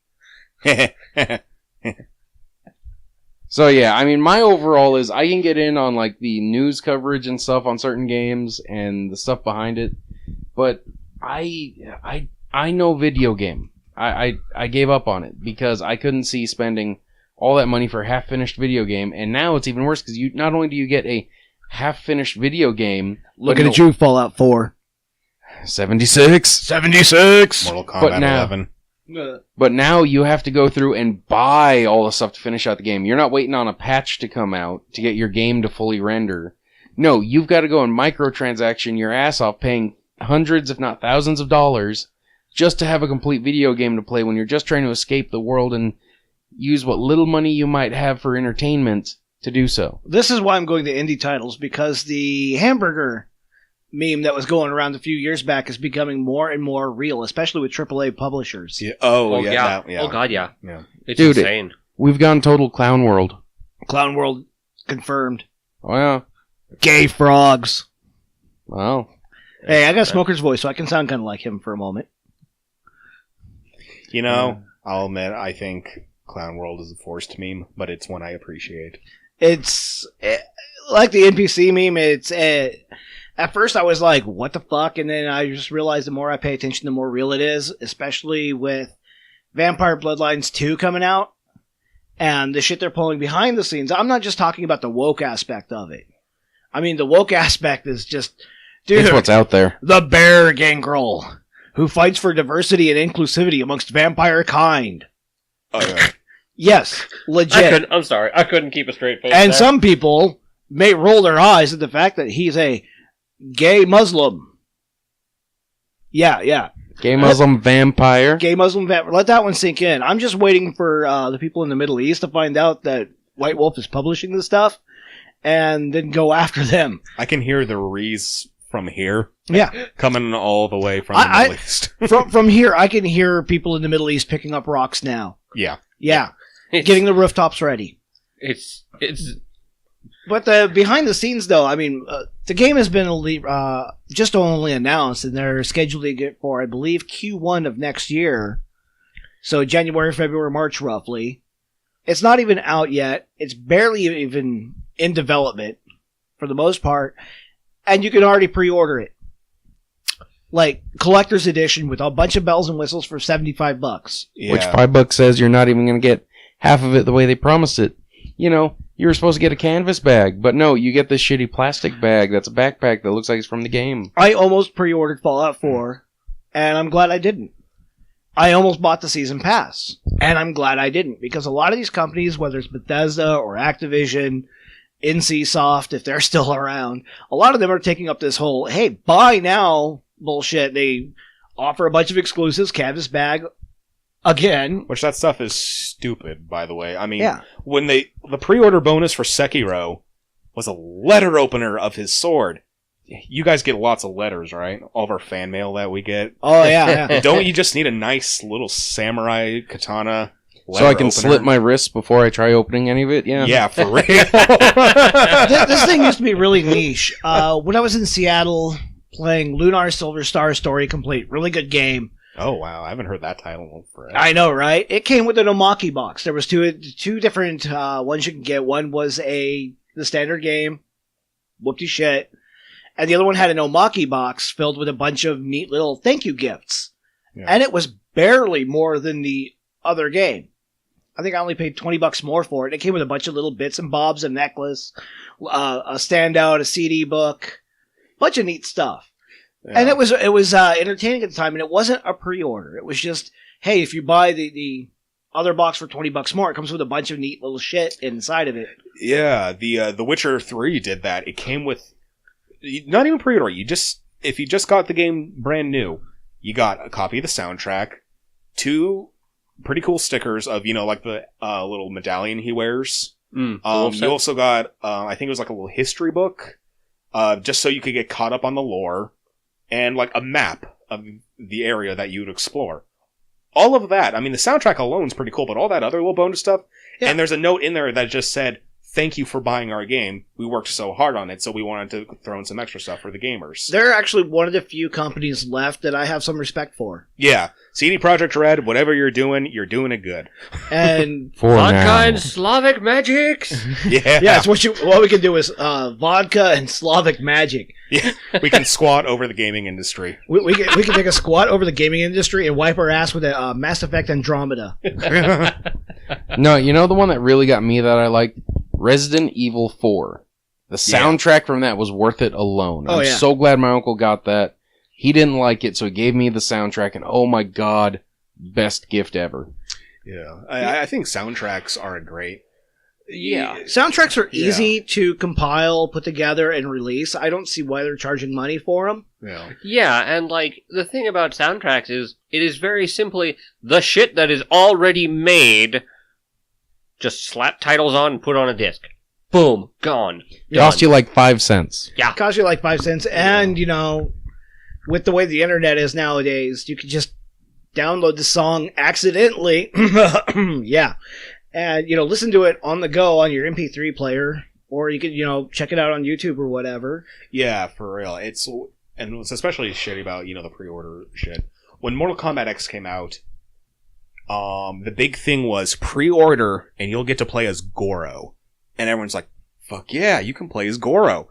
So yeah, my overall is I can get in on the news coverage and stuff on certain games and the stuff behind it, but I know video game. I gave up on it because I couldn't see spending all that money for a half-finished video game, and now it's even worse because you not only do you get a half-finished video game, Looking at you, Fallout 4. 76. 76! Mortal But Kombat now- 11. But now you have to go through and buy all the stuff to finish out the game. You're not waiting on a patch to come out to get your game to fully render. No, you've got to go and microtransaction your ass off paying hundreds if not thousands of dollars just to have a complete video game to play when you're just trying to escape the world and use what little money you might have for entertainment to do so. This is why I'm going to indie titles, because the hamburger meme that was going around a few years back is becoming more and more real, especially with AAA publishers. Yeah. Oh, yeah. yeah. that- yeah. Oh, God, yeah. Yeah. It's Dude, insane. We've gone total clown world. Clown World confirmed. Oh yeah. Gay frogs. Well, Hey, I got a smoker's voice, so I can sound kind of like him for a moment. I'll admit, I think Clown World is a forced meme, but it's one I appreciate. It's like the NPC meme. It's at first I was like, "What the fuck?" and then I just realized the more I pay attention, the more real it is. Especially with Vampire Bloodlines 2 coming out and the shit they're pulling behind the scenes. I'm not just talking about the woke aspect of it. I mean, the woke aspect is just, dude, it's what's out there. the Bear Gangrel, who fights for diversity and inclusivity amongst vampire kind. Oh, yeah. Yes, legit. I'm sorry. I couldn't keep a straight face. And there. some people may roll their eyes at the fact that he's a gay Muslim. Yeah. Gay Muslim vampire. Gay Muslim vampire. Let that one sink in. I'm just waiting for the people in the Middle East to find out that White Wolf is publishing this stuff and then go after them. I can hear the rees from here Yeah. coming all the way from the I- Middle East. From here, I can hear people in the Middle East picking up rocks now. Yeah. Yeah. It's, Getting the rooftops ready. it's But the behind the scenes, though, I mean, the game has been just only announced, and they're scheduled to get for, I believe, Q1 of next year. So January, February, March, roughly. It's not even out yet. It's barely even in development, for the most part. And you can already pre-order it. Like, collector's edition with a bunch of bells and whistles for $75. Yeah. Which $5 says you're not even going to get half of it the way they promised it. You know, you were supposed to get a canvas bag, but no, you get this shitty plastic bag that's a backpack that looks like it's from the game. I almost pre-ordered Fallout 4, and I'm glad I didn't. I almost bought the season pass, and I'm glad I didn't, because a lot of these companies, whether it's Bethesda or Activision, NCSoft, if they're still around, a lot of them are taking up this whole, hey, buy now bullshit. They offer a bunch of exclusives, canvas bag, again. Which that stuff is stupid, by the way. I mean, Yeah. when the pre-order bonus for Sekiro was a letter opener of his sword. You guys get lots of letters, right? All of our fan mail that we get. Oh, yeah. Don't you just need a nice little samurai katana letter So I can opener? slit my wrists before I try opening any of it? Yeah. Yeah, for real. This thing used to be really niche. When I was in Seattle playing Lunar Silver Star Story Complete, really good game. Oh, wow. I haven't heard that title forever. I know, right? It came with an Omaki box. There was two different ones you can get. One was the standard game, whoopty shit, and the other one had an Omaki box filled with a bunch of neat little thank you gifts. Yeah. And it was barely more than the other game. I think I only paid $20 more for it. It came with a bunch of little bits and bobs, a necklace, a standout, a CD book, bunch of neat stuff. Yeah. And it was entertaining at the time, and it wasn't a pre-order. It was just, hey, if you buy the other box for $20 more, it comes with a bunch of neat little shit inside of it. Yeah, the Witcher 3 did that. It came with not even pre-order. If you just got the game brand new, you got a copy of the soundtrack, 2 pretty cool stickers of, like the little medallion he wears. You also got, I think it was like a little history book, just so you could get caught up on the lore, and like a map of the area that you would explore. All of that. I mean, the soundtrack alone is pretty cool, but all that other little bonus stuff. Yeah. And there's a note in there that just said, "Thank you for buying our game. We worked so hard on it, so we wanted to throw in some extra stuff for the gamers." They're actually one of the few companies left that I have some respect for. Yeah. CD Projekt Red, whatever you're doing it good. And Vodka and Slavic magics. Yeah. yeah, it's what we can do is vodka and Slavic magic. Yeah. We can squat over the gaming industry. We can take a squat over the gaming industry and wipe our ass with a Mass Effect Andromeda. No, you know the one that really got me that I liked? Resident Evil 4. The soundtrack from that was worth it alone. I'm so glad my uncle got that. He didn't like it, so he gave me the soundtrack, and oh my god, best gift ever. Yeah. I think soundtracks are great. Yeah. Soundtracks are easy to compile, put together, and release. I don't see why they're charging money for them. Yeah. Yeah, and like the thing about soundtracks is it is very simply the shit that is already made. Just slap titles on and put on a disc. Boom, gone. It cost you like 5 cents. Yeah. It costs you like 5 cents, and with the way the internet is nowadays, you can just download the song accidentally. Yeah. And, listen to it on the go on your MP3 player, or you could, check it out on YouTube or whatever. Yeah, for real. It's especially shitty about, the pre-order shit. When Mortal Kombat X came out, the big thing was pre-order and you'll get to play as Goro. And everyone's like, fuck yeah, you can play as Goro.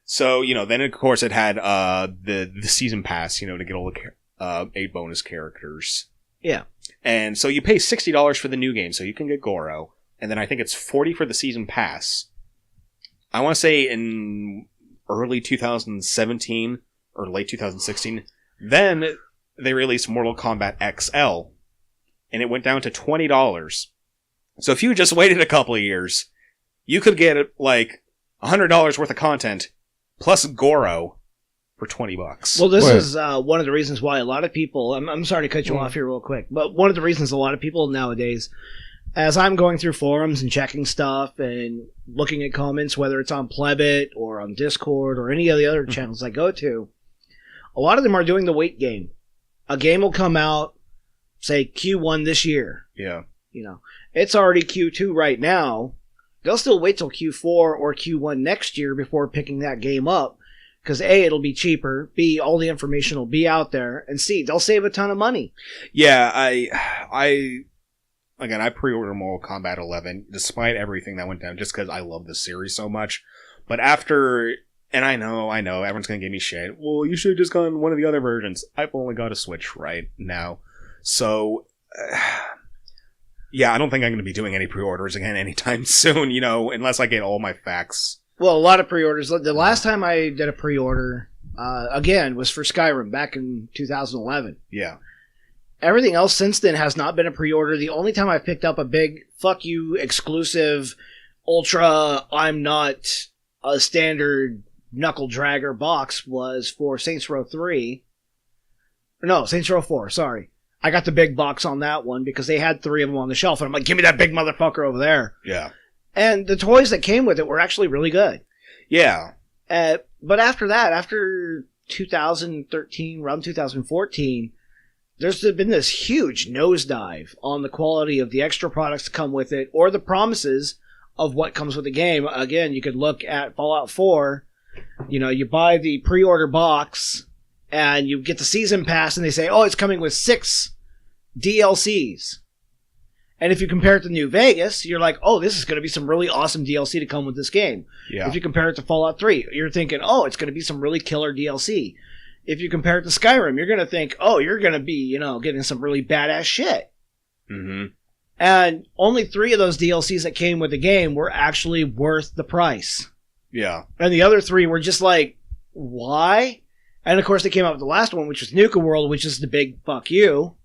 So, then of course it had, the season pass, to get all the, 8 bonus characters. Yeah. And so you pay $60 for the new game, so you can get Goro. And then I think it's $40 for the season pass. I want to say in early 2017 or late 2016. Then they released Mortal Kombat XL. And it went down to $20. So if you just waited a couple of years, you could get like $100 worth of content plus Goro for $20. Well, this is one of the reasons why a lot of people. I'm sorry to cut you off here real quick, but one of the reasons a lot of people nowadays, as I'm going through forums and checking stuff and looking at comments, whether it's on Plebit or on Discord or any of the other channels I go to, a lot of them are doing the wait game. A game will come out, say Q1 this year. Yeah. It's already Q2 right now. They'll still wait till Q4 or Q1 next year before picking that game up, Because A, it'll be cheaper. B, all the information will be out there. And C, they'll save a ton of money. Yeah, I pre-ordered Mortal Kombat 11, despite everything that went down, just because I love the series so much. But after, and I know, everyone's going to give me shit. Well, you should have just gone one of the other versions. I've only got a Switch right now. So, yeah, I don't think I'm going to be doing any pre-orders again anytime soon, unless I get all my facts. Well, a lot of pre-orders. The last time I did a pre-order, again, was for Skyrim back in 2011. Yeah. Everything else since then has not been a pre-order. The only time I picked up a big, fuck you, exclusive, ultra, I'm not a standard knuckle dragger box was for Saints Row 3. No, Saints Row 4, sorry. I got the big box on that one because they had 3 of them on the shelf, and I'm like, give me that big motherfucker over there. Yeah. And the toys that came with it were actually really good. Yeah. But after that, after 2013, around 2014, there's been this huge nosedive on the quality of the extra products that come with it or the promises of what comes with the game. Again, you could look at Fallout 4. You buy the pre-order box and you get the season pass and they say, oh, it's coming with 6 DLCs. And if you compare it to New Vegas, you're like, oh, this is going to be some really awesome DLC to come with this game. Yeah. If you compare it to Fallout 3, you're thinking, oh, it's going to be some really killer DLC. If you compare it to Skyrim, you're going to think, oh, you're going to be, getting some really badass shit. Mm-hmm. And only 3 of those DLCs that came with the game were actually worth the price. Yeah. And the other 3 were just like, why? And of course they came out with the last one, which was Nuka World, which is the big fuck you.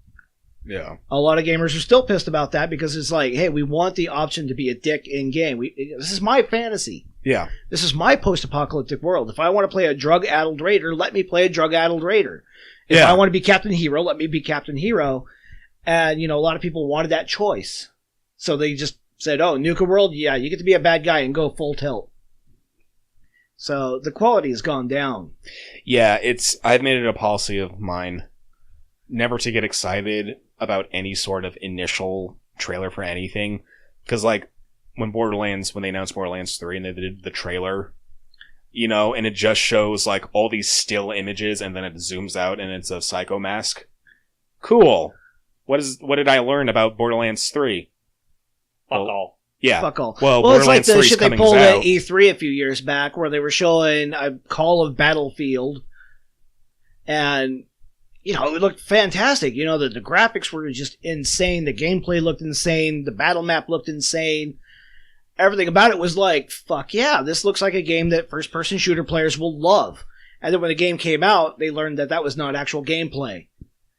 Yeah. A lot of gamers are still pissed about that because it's like, hey, we want the option to be a dick in-game. This is my fantasy. Yeah. This is my post-apocalyptic world. If I want to play a drug-addled raider, let me play a drug-addled raider. If I want to be Captain Hero, let me be Captain Hero. And, a lot of people wanted that choice. So they just said, oh, Nuka World, yeah, you get to be a bad guy and go full tilt. So the quality has gone down. Yeah, I've made it a policy of mine never to get excited about any sort of initial trailer for anything. Because, when they announced Borderlands 3 and they did the trailer, and it just shows, all these still images and then it zooms out and it's a Psycho Mask. Cool. What did I learn about Borderlands 3? Fuck all. Yeah. Fuck all. Well, it's like the 3's shit they coming pulled out. at E3 a few years back where they were showing a Call of Battlefield. And, it looked fantastic. The graphics were just insane. The gameplay looked insane. The battle map looked insane. Everything about it was like, fuck yeah, this looks like a game that first-person shooter players will love. And then when the game came out, they learned that was not actual gameplay.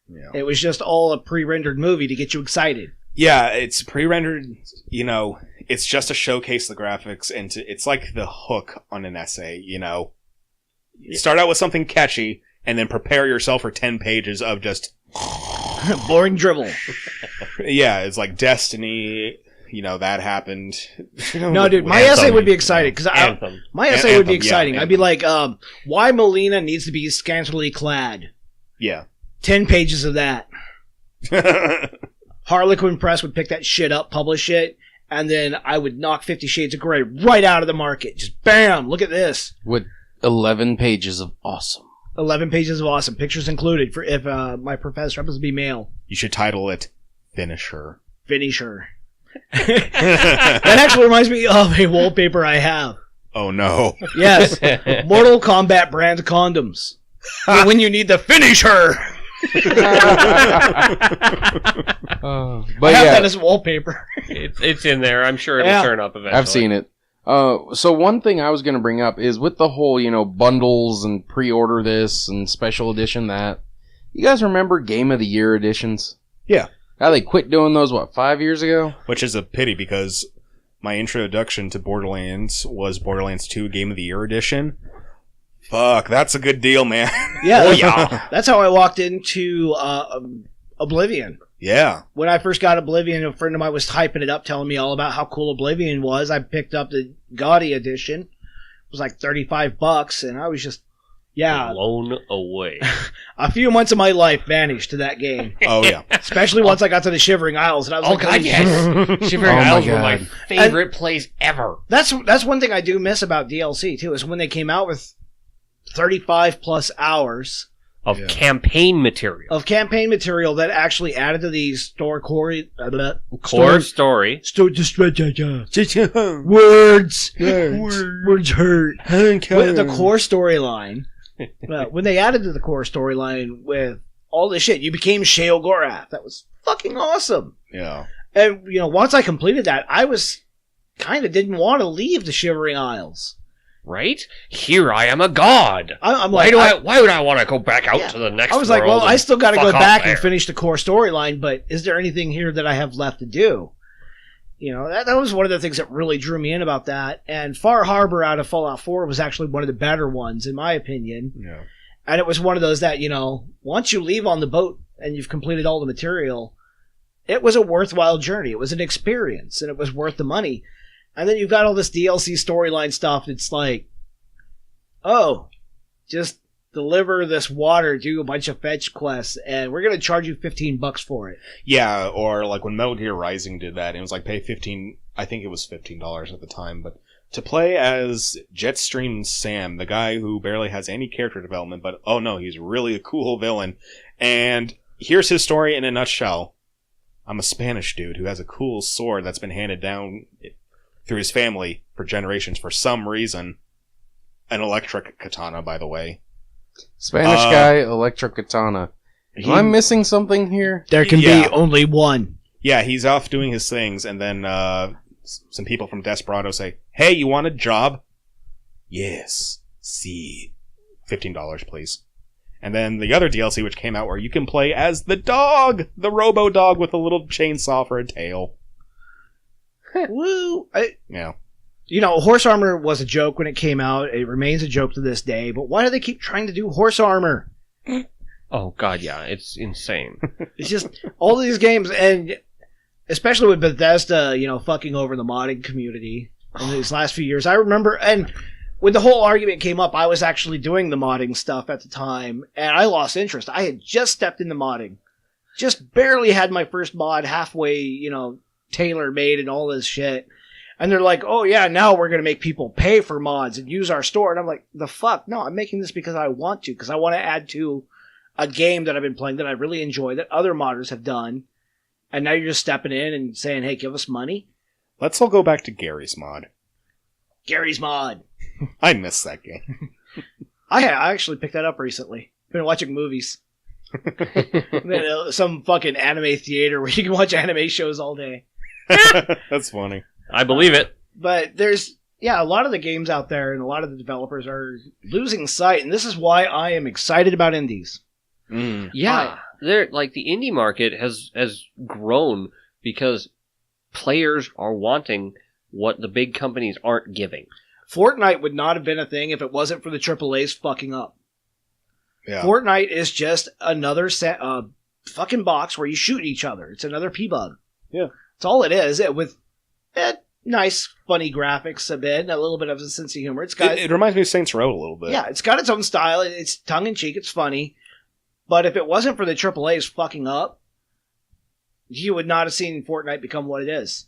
Yeah. It was just all a pre-rendered movie to get you excited. Yeah, it's pre-rendered, it's just to showcase the graphics, and it's like the hook on an essay, You start out with something catchy, and then prepare yourself for 10 pages of just... boring dribble. Yeah, it's like Destiny... that happened. No, dude, my essay would be exciting because my essay would be exciting. Yeah, I'd be like, why Melina needs to be scantily clad. Yeah. 10 pages of that. Harlequin Press would pick that shit up, publish it, and then I would knock 50 Shades of Grey right out of the market. Just bam! Look at this. With 11 pages of awesome. 11 pages of awesome, pictures included. For if my professor happens to be male. You should title it Finisher. Finisher. That actually reminds me of a wallpaper I have. Oh no. Yes. Mortal Kombat brand condoms. When you need to finish her. But I have that as wallpaper. It's in there. I'm sure it'll turn up eventually. I've seen it. So one thing I was going to bring up is with the whole, bundles and pre-order this and special edition that. You guys remember Game of the Year editions? Yeah. How they quit doing those, 5 years ago? Which is a pity because my introduction to Borderlands was Borderlands 2 Game of the Year edition. Fuck, that's a good deal, man. Yeah, that's how I walked into Oblivion. Yeah. When I first got Oblivion, a friend of mine was hyping it up, telling me all about how cool Oblivion was. I picked up the Gaudy edition. It was like $35, and I was just, blown away. A few months of my life vanished to that game. Oh, yeah. Especially once I got to the Shivering Isles, and I was like, God, yes. Shivering Isles were my favorite place ever. That's one thing I do miss about DLC, too, is when they came out with 35 plus hours of campaign material. of campaign material that actually added to the core story. Words hurt. With the core storyline. When they added to the core storyline with all this shit, you became Shale Gorath. That was fucking awesome. Yeah. And once I completed that, I was kind of didn't want to leave the Shivering Isles. Right? Here I am a god. I'm why like, why would I want to go back out to the next I was like, world well, I still got to fuck go off back there? and finish the core storyline, but is there anything here that I have left to do? That was one of the things that really drew me in about that. And Far Harbor out of Fallout 4 was actually one of the better ones, in my opinion. Yeah. And it was one of those that, once you leave on the boat and you've completed all the material, it was a worthwhile journey. It was an experience, and it was worth the money. And then you've got all this DLC storyline stuff. It's like, oh, just deliver this water, do a bunch of fetch quests, and we're going to charge you $15 for it. Yeah, or like when Metal Gear Rising did that, it was like pay I think it was $15 at the time, but to play as Jetstream Sam, the guy who barely has any character development, but oh no, he's really a cool villain. And here's his story in a nutshell. I'm a Spanish dude who has a cool sword that's been handed down through his family for generations for some reason. An electric katana, by the way. Spanish guy, electric katana. Am I missing something here? There can be only one. Yeah, he's off doing his things, and then some people from Desperado say, "Hey, you want a job?" Yes. See. $15, please. And then the other DLC, which came out, where you can play as the dog! The robo-dog with a little chainsaw for a tail. Woo! Yeah. Horse armor was a joke when it came out. It remains a joke to this day. But why do they keep trying to do horse armor? Oh, God, yeah. It's insane. It's just all these games, and especially with Bethesda, fucking over the modding community in these last few years. I remember, and when the whole argument came up, I was actually doing the modding stuff at the time, and I lost interest. I had just stepped into modding. Just barely had my first mod halfway, tailor-made and all this shit. And they're like, oh yeah, now we're going to make people pay for mods and use our store. And I'm like, the fuck? No, I'm making this because I want to. Because I want to add to a game that I've been playing that I really enjoy, that other modders have done. And now you're just stepping in and saying, hey, give us money? Let's all go back to Gary's Mod. Gary's Mod. I miss that game. I actually picked that up recently. Been watching movies. Some fucking anime theater where you can watch anime shows all day. That's funny. I believe it. But there's, a lot of the games out there and a lot of the developers are losing sight, and this is why I am excited about indies. Yeah. The indie market has grown because players are wanting what the big companies aren't giving. Fortnite would not have been a thing if it wasn't for the AAAs fucking up. Yeah. Fortnite is just another fucking box where you shoot each other. It's another P-bug. Yeah. That's all it is. With nice, funny graphics a bit, and a little bit of a sense of humor. It reminds me of Saints Row a little bit. Yeah, it's got its own style. It's tongue-in-cheek. It's funny. But if it wasn't for the AAAs fucking up, you would not have seen Fortnite become what it is.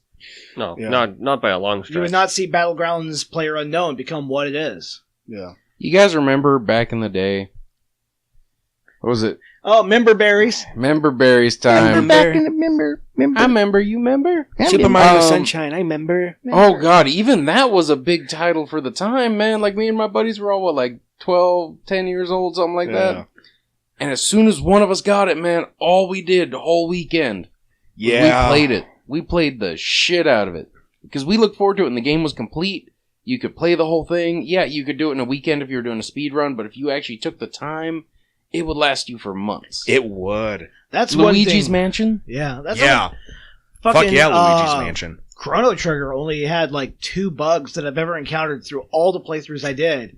No, not by a long stretch. You would not see Battlegrounds PlayerUnknown become what it is. Yeah. You guys remember back in the day? What was it? Oh, Member Berries. Member Berries time. Back in the member. I remember, you remember? Super Mario Sunshine, I remember. Oh god, even that was a big title for the time, man. Like me and my buddies were all, 12, 10 years old, something like that. And as soon as one of us got it, man, all we did the whole weekend, we played it. We played the shit out of it. Because we looked forward to it and the game was complete. You could play the whole thing. Yeah, you could do it in a weekend if you were doing a speed run, but if you actually took the time, it would last you for months. It would. That's Luigi's Mansion? Yeah. That's Fuck yeah, Luigi's Mansion. Chrono Trigger only had 2 bugs that I've ever encountered through all the playthroughs I did.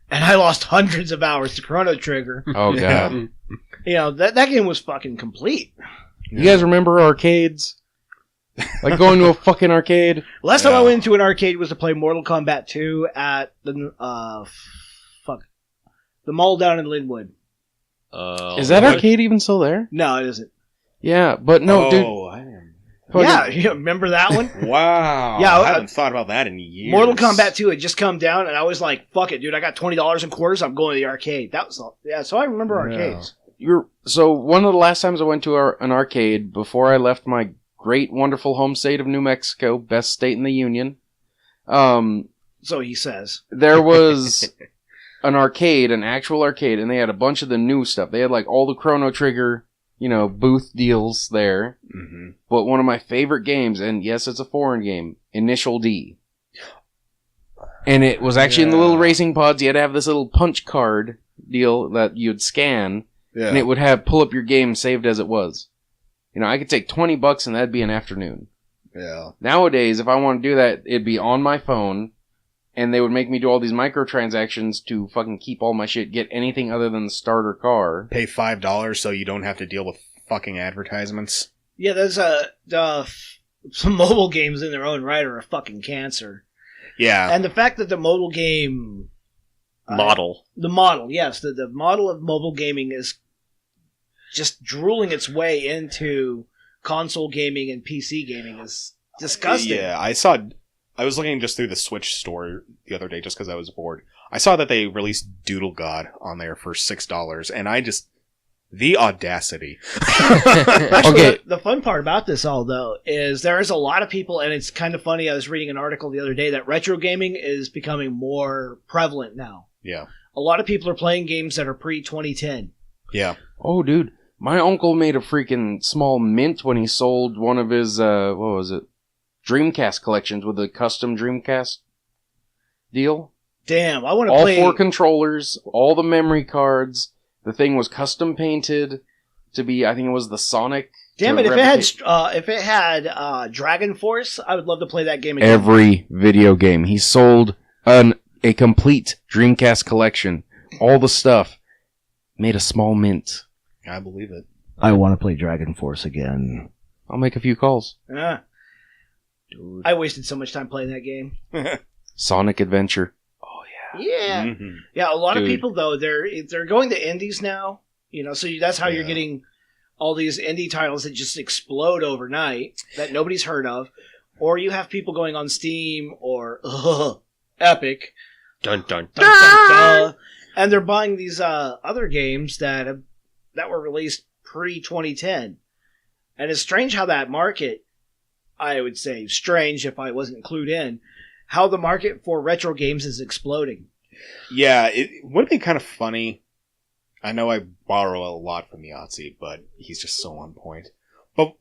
And I lost hundreds of hours to Chrono Trigger. Oh god. That game was fucking complete. You guys remember arcades? Going to a fucking arcade? Last time I went to an arcade was to play Mortal Kombat 2 at the mall down in Linwood. Is that arcade even still there? No, it isn't. Yeah, but no, dude. Yeah, you remember that one? Wow. Yeah, I haven't thought about that in years. Mortal Kombat 2 had just come down, and I was like, fuck it, dude. I got $20 in quarters. I'm going to the arcade. That was all. Yeah, so I remember arcades. So one of the last times I went to an arcade before I left my great, wonderful home state of New Mexico, best state in the union, So he says. there was an arcade, an actual arcade, and they had a bunch of the new stuff. They had like all the Chrono Trigger, booth deals there. Mm-hmm. But one of my favorite games, and yes, it's a foreign game, Initial D. And it was actually in the little racing pods. You had to have this little punch card deal that you'd scan, and it would pull up your game saved as it was. I could take $20 and that'd be an afternoon. Yeah. Nowadays, if I want to do that, it'd be on my phone, and they would make me do all these microtransactions to fucking keep all my shit, get anything other than the starter car. Pay $5 so you don't have to deal with fucking advertisements. Yeah, there's some mobile games in their own right are a fucking cancer. Yeah. And the fact that the mobile game... Model. The model, yes. The model of mobile gaming is just drooling its way into console gaming and PC gaming is disgusting. Yeah, I was looking just through the Switch store the other day just because I was bored. I saw that they released Doodle God on there for $6, and the audacity. Actually, the fun part about this all, though, is there's a lot of people, and it's kind of funny, I was reading an article the other day that retro gaming is becoming more prevalent now. Yeah. A lot of people are playing games that are pre-2010. Yeah. Oh, dude. My uncle made a freaking small mint when he sold one of his, Dreamcast collections with a custom Dreamcast deal. Damn, I want to all play... All 4 controllers, all the memory cards. The thing was custom painted to be, I think it was the Sonic. Damn it, if it had Dragon Force, I would love to play that game again. Every video game. He sold a complete Dreamcast collection. All the stuff. Made a small mint. I believe it. I want to play Dragon Force again. I'll make a few calls. Yeah. Dude. I wasted so much time playing that game. Sonic Adventure. Oh, yeah. Yeah. Mm-hmm. Yeah, a lot of people, though, they're going to indies now. So that's how you're getting all these indie titles that just explode overnight that nobody's heard of. Or you have people going on Steam or Epic. Dun, dun, dun, dun, dun, and they're buying these other games that were released pre-2010. And it's strange how that market, I would say strange if I wasn't clued in, how the market for retro games is exploding. Yeah, it would be kind of funny. I know I borrow a lot from Yahtzee, but he's just so on point. But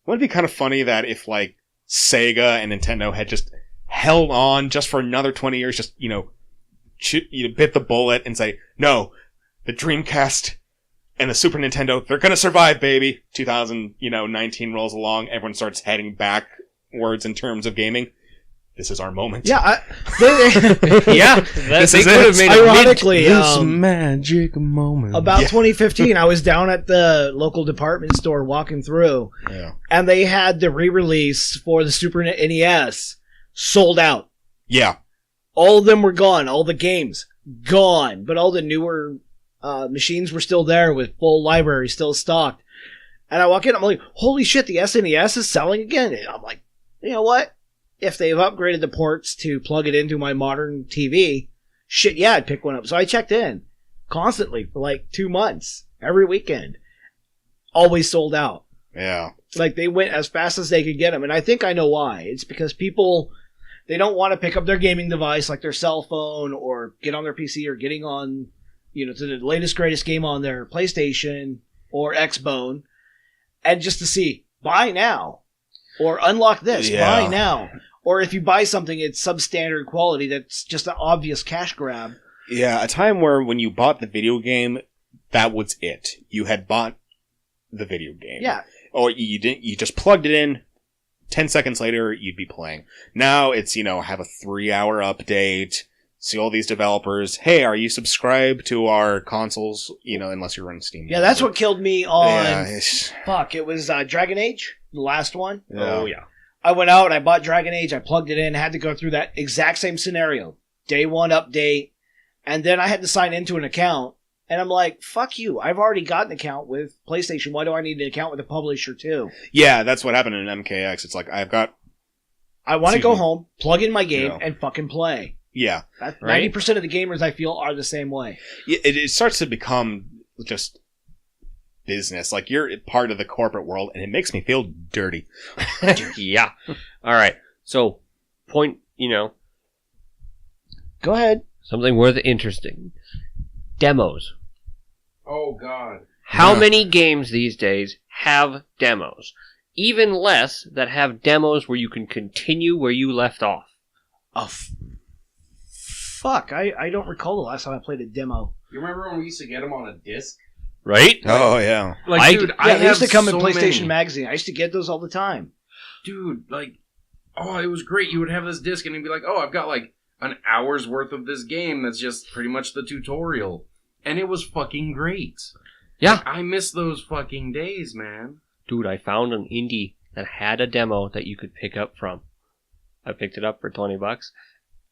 wouldn't it be kind of funny that if, like, Sega and Nintendo had just held on just for another 20 years, just, bit the bullet and say, no, the Dreamcast and the Super Nintendo, they're gonna survive, baby. 2019 rolls along, everyone starts heading backwards in terms of gaming. This is our moment. Yeah, this they is could have made ironically, this magic moment. About 2015, I was down at the local department store walking through, and they had the re-release for the Super NES sold out. Yeah. All of them were gone. All the games gone, but all the newer machines were still there with full libraries still stocked. And I walk in, I'm like, holy shit, the SNES is selling again. And I'm like, you know what? If they've upgraded the ports to plug it into my modern TV, shit, yeah, I'd pick one up. So I checked in constantly for like 2 months, every weekend. Always sold out. Yeah. Like they went as fast as they could get them. And I think I know why. It's because people, they don't want to pick up their gaming device like their cell phone or get on their PC or getting on, to the latest, greatest game on their PlayStation or Xbone and just to see, buy now. Or unlock this, buy now. Or if you buy something, it's substandard quality that's just an obvious cash grab. Yeah, a time where when you bought the video game, that was it. You had bought the video game. Yeah. Or you didn't. You just plugged it in. 10 seconds later, you'd be playing. Now it's, have a 3-hour update. See all these developers. Hey, are you subscribed to our consoles? Unless you're running Steam. Yeah, that's what killed me on. Yeah, it was Dragon Age, the last one. Yeah. Oh yeah. I went out and I bought Dragon Age. I plugged it in. Had to go through that exact same scenario. Day one update, and then I had to sign into an account And I'm like, fuck you. I've already got an account with PlayStation. Why do I need an account with the publisher too? Yeah, that's what happened in MKX. It's like, I want to go home, plug in my game, and fucking play. Yeah. 90% of the gamers, I feel, are the same way. It starts to become just business. Like, you're part of the corporate world, and it makes me feel dirty. Yeah. All right. So, point, Go ahead. something worth interesting. Demos. Oh, God. How many games these days have demos? Even less that have demos where you can continue where you left off. Oh, fuck. I don't recall the last time I played a demo. You remember when we used to get them on a disc? Right? Oh, yeah. Like, dude, I they used to come in so PlayStation many. Magazine. I used to get those all the time. Dude, like, oh, it was great. You would have this disc and you'd be like, oh, I've got like an hour's worth of this game that's just pretty much the tutorial. And it was fucking great. Yeah. I miss those fucking days, man. Dude, I found an indie that had a demo that you could pick up from. I picked it up for $20.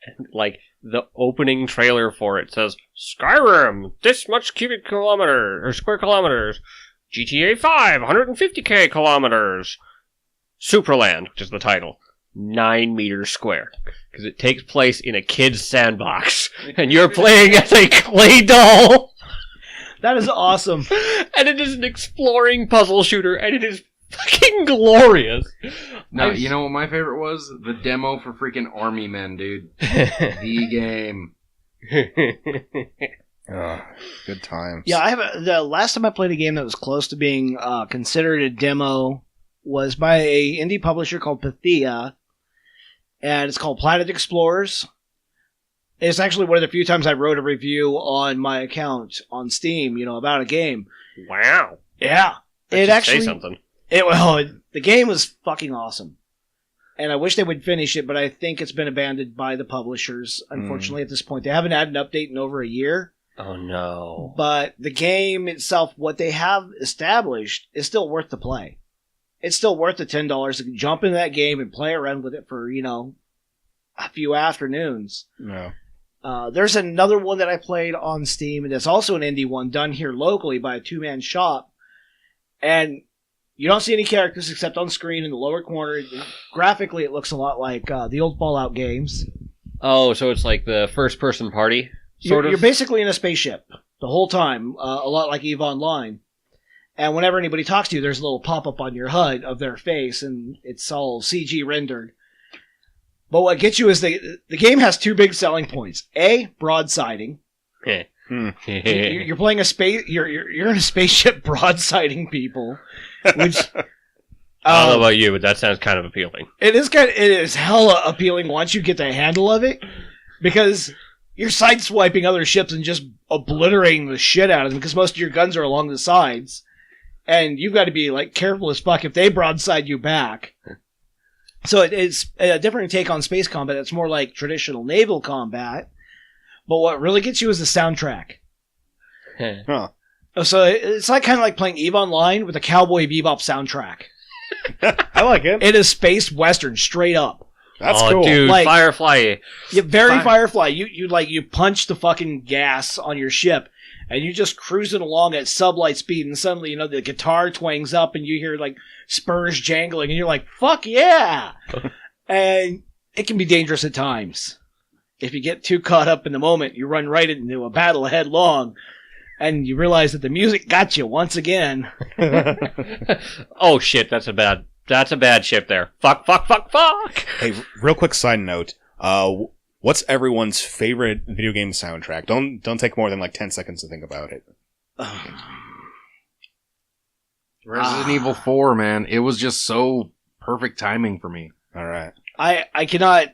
And, like, the opening trailer for it says, Skyrim, this much cubic kilometer, or square kilometers. GTA 5, 150k kilometers. Superland, which is the title. 9 meters square. Because it takes place in a kid's sandbox. And you're playing as a clay doll. That is awesome. And it is an exploring puzzle shooter, and it is fucking glorious. No, you know what my favorite was? The demo for freaking Army Men, dude. The game. Good times. Yeah, the last time I played a game that was close to being considered a demo was by a indie publisher called Pathia, and it's called Planet Explorers. It's actually one of the few times I wrote a review on my account on Steam, about a game. Wow. Yeah. That should say something. The game was fucking awesome. And I wish they would finish it, but I think it's been abandoned by the publishers, unfortunately, at this point. They haven't had an update in over a year. Oh, no. But the game itself, what they have established, is still worth the play. It's still worth the $10 to jump into that game and play around with it for, a few afternoons. No. There's another one that I played on Steam, and it's also an indie one done here locally by a two-man shop. And you don't see any characters except on screen in the lower corner. Graphically, it looks a lot like the old Fallout games. Oh, so it's like the first-person party, sort of? You're basically in a spaceship the whole time, a lot like EVE Online. And whenever anybody talks to you, there's a little pop-up on your HUD of their face, and it's all CG rendered. But what gets you is the game has two big selling points. A, broadsiding. You're playing a space. You're in a spaceship broadsiding people, which I don't know about you, but that sounds kind of appealing. It is hella appealing once you get the handle of it, because you're sideswiping other ships and just obliterating the shit out of them, because most of your guns are along the sides, and you've got to be like careful as fuck if they broadside you back. So it's a different take on space combat. It's more like traditional naval combat. But what really gets you is the soundtrack. Huh. So it's kind of like playing EVE Online with a Cowboy Bebop soundtrack. I like it. It is space western, straight up. That's cool. Dude, Like- Firefly. Very Firefly. You punch the fucking gas on your ship, and you just cruising along at sublight speed, and suddenly, the guitar twangs up, and you hear, like, spurs jangling, and you're like, fuck yeah! And it can be dangerous at times. If you get too caught up in the moment, you run right into a battle headlong, and you realize that the music got you once again. Oh shit, that's a bad ship there. Fuck. Hey, real quick side note. What's everyone's favorite video game soundtrack? Don't take more than like 10 seconds to think about it. Resident Evil 4, man. It was just so perfect timing for me. All right. I cannot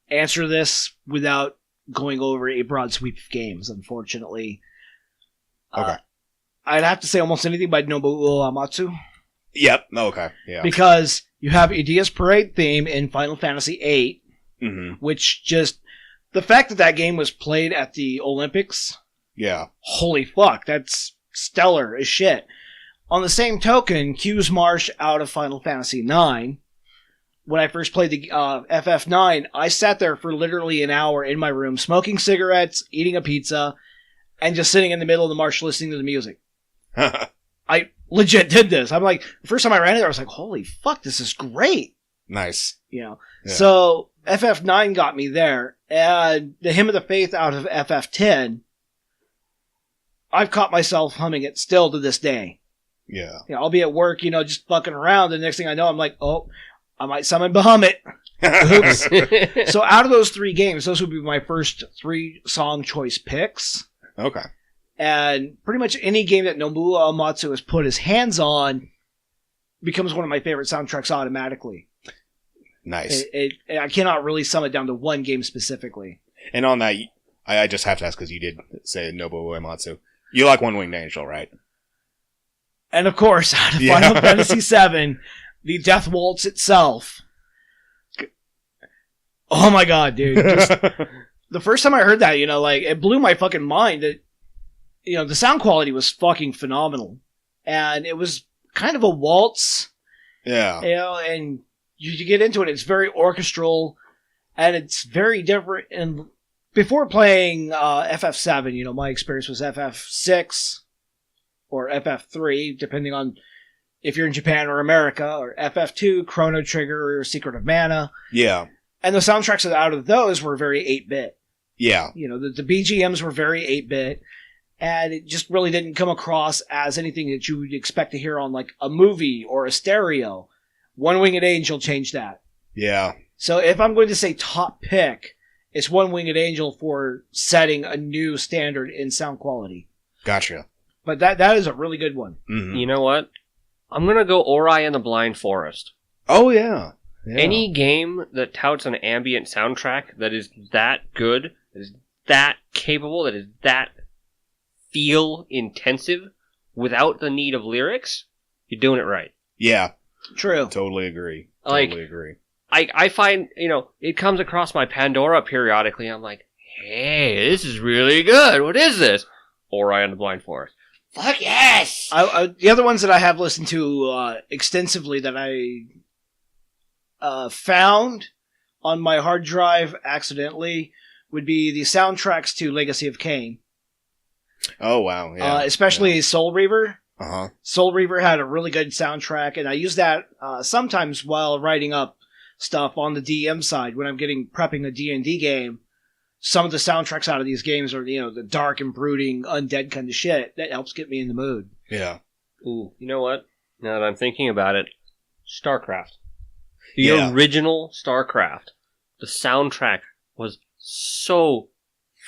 answer this without going over a broad sweep of games, unfortunately. Okay. I'd have to say almost anything by Nobuo Uematsu. Yep. Okay. Yeah. Because you have Idia's Parade theme in Final Fantasy VIII, Mm-hmm. which just... The fact that game was played at the Olympics, Yeah. holy fuck, that's stellar as shit. On the same token, Q's March out of Final Fantasy IX, when I first played the FF9, I sat there for literally an hour in my room, smoking cigarettes, eating a pizza, and just sitting in the middle of the marsh listening to the music. I legit did this. I'm like, the first time I ran it, I was like, holy fuck, this is great. Nice. You know, Yeah. so FF9 got me there, and the Hymn of the Faith out of FF10, I've caught myself humming it still to this day. Yeah. You know, I'll be at work, you know, just fucking around, and the next thing I know, I'm like, oh, I might summon Bahamut. Oops. So out of those 3 games, those would be my first 3 song choice picks. Okay. And pretty much any game that Nobuo Uematsu has put his hands on becomes one of my favorite soundtracks automatically. Nice. I cannot really sum it down to one game specifically. And on that, I just have to ask because you did say Nobuo Uematsu. You like One Winged Angel, right? And of course, out of Yeah. Final Fantasy VII, the Death Waltz itself. Oh my god, dude. Just, the first time I heard that, you know, like, it blew my fucking mind that, you know, the sound quality was fucking phenomenal. And it was kind of a waltz, Yeah. you know, and you get into it, it's very orchestral, and it's very different. And before playing FF7, you know, my experience was FF6 or FF3, depending on if you're in Japan or America, or FF2, Chrono Trigger, or Secret of Mana. Yeah. And the soundtracks out of those were very 8-bit. Yeah. You know, the BGMs were very 8-bit, and it just really didn't come across as anything that you would expect to hear on, like, a movie or a stereo. One Winged Angel changed that. Yeah. So if I'm going to say top pick, it's One Winged Angel for setting a new standard in sound quality. Gotcha. But that is a really good one. Mhm. You know what? I'm going to go Ori and the Blind Forest. Oh, yeah. Yeah. Any game that touts an ambient soundtrack that is that good, that is that capable, that is that feel intensive without the need of lyrics, you're doing it right. Yeah. True. Totally agree. Like- Totally agree. I find, you know, it comes across my Pandora periodically. I'm like, hey, this is really good. What is this? Ori and the Blind Forest. Fuck yes! The other ones that I have listened to extensively that I found on my hard drive accidentally would be the soundtracks to Legacy of Kain. Oh, wow. Yeah. Especially Soul Reaver. Uh-huh. Soul Reaver had a really good soundtrack, and I use that sometimes while writing up stuff on the DM side when I'm prepping a D&D game. Some of the soundtracks out of these games are, you know, the dark and brooding undead kind of shit that helps get me in the mood. Yeah. Ooh, you know what? Now that I'm thinking about it, StarCraft. The Yeah. original StarCraft. The soundtrack was so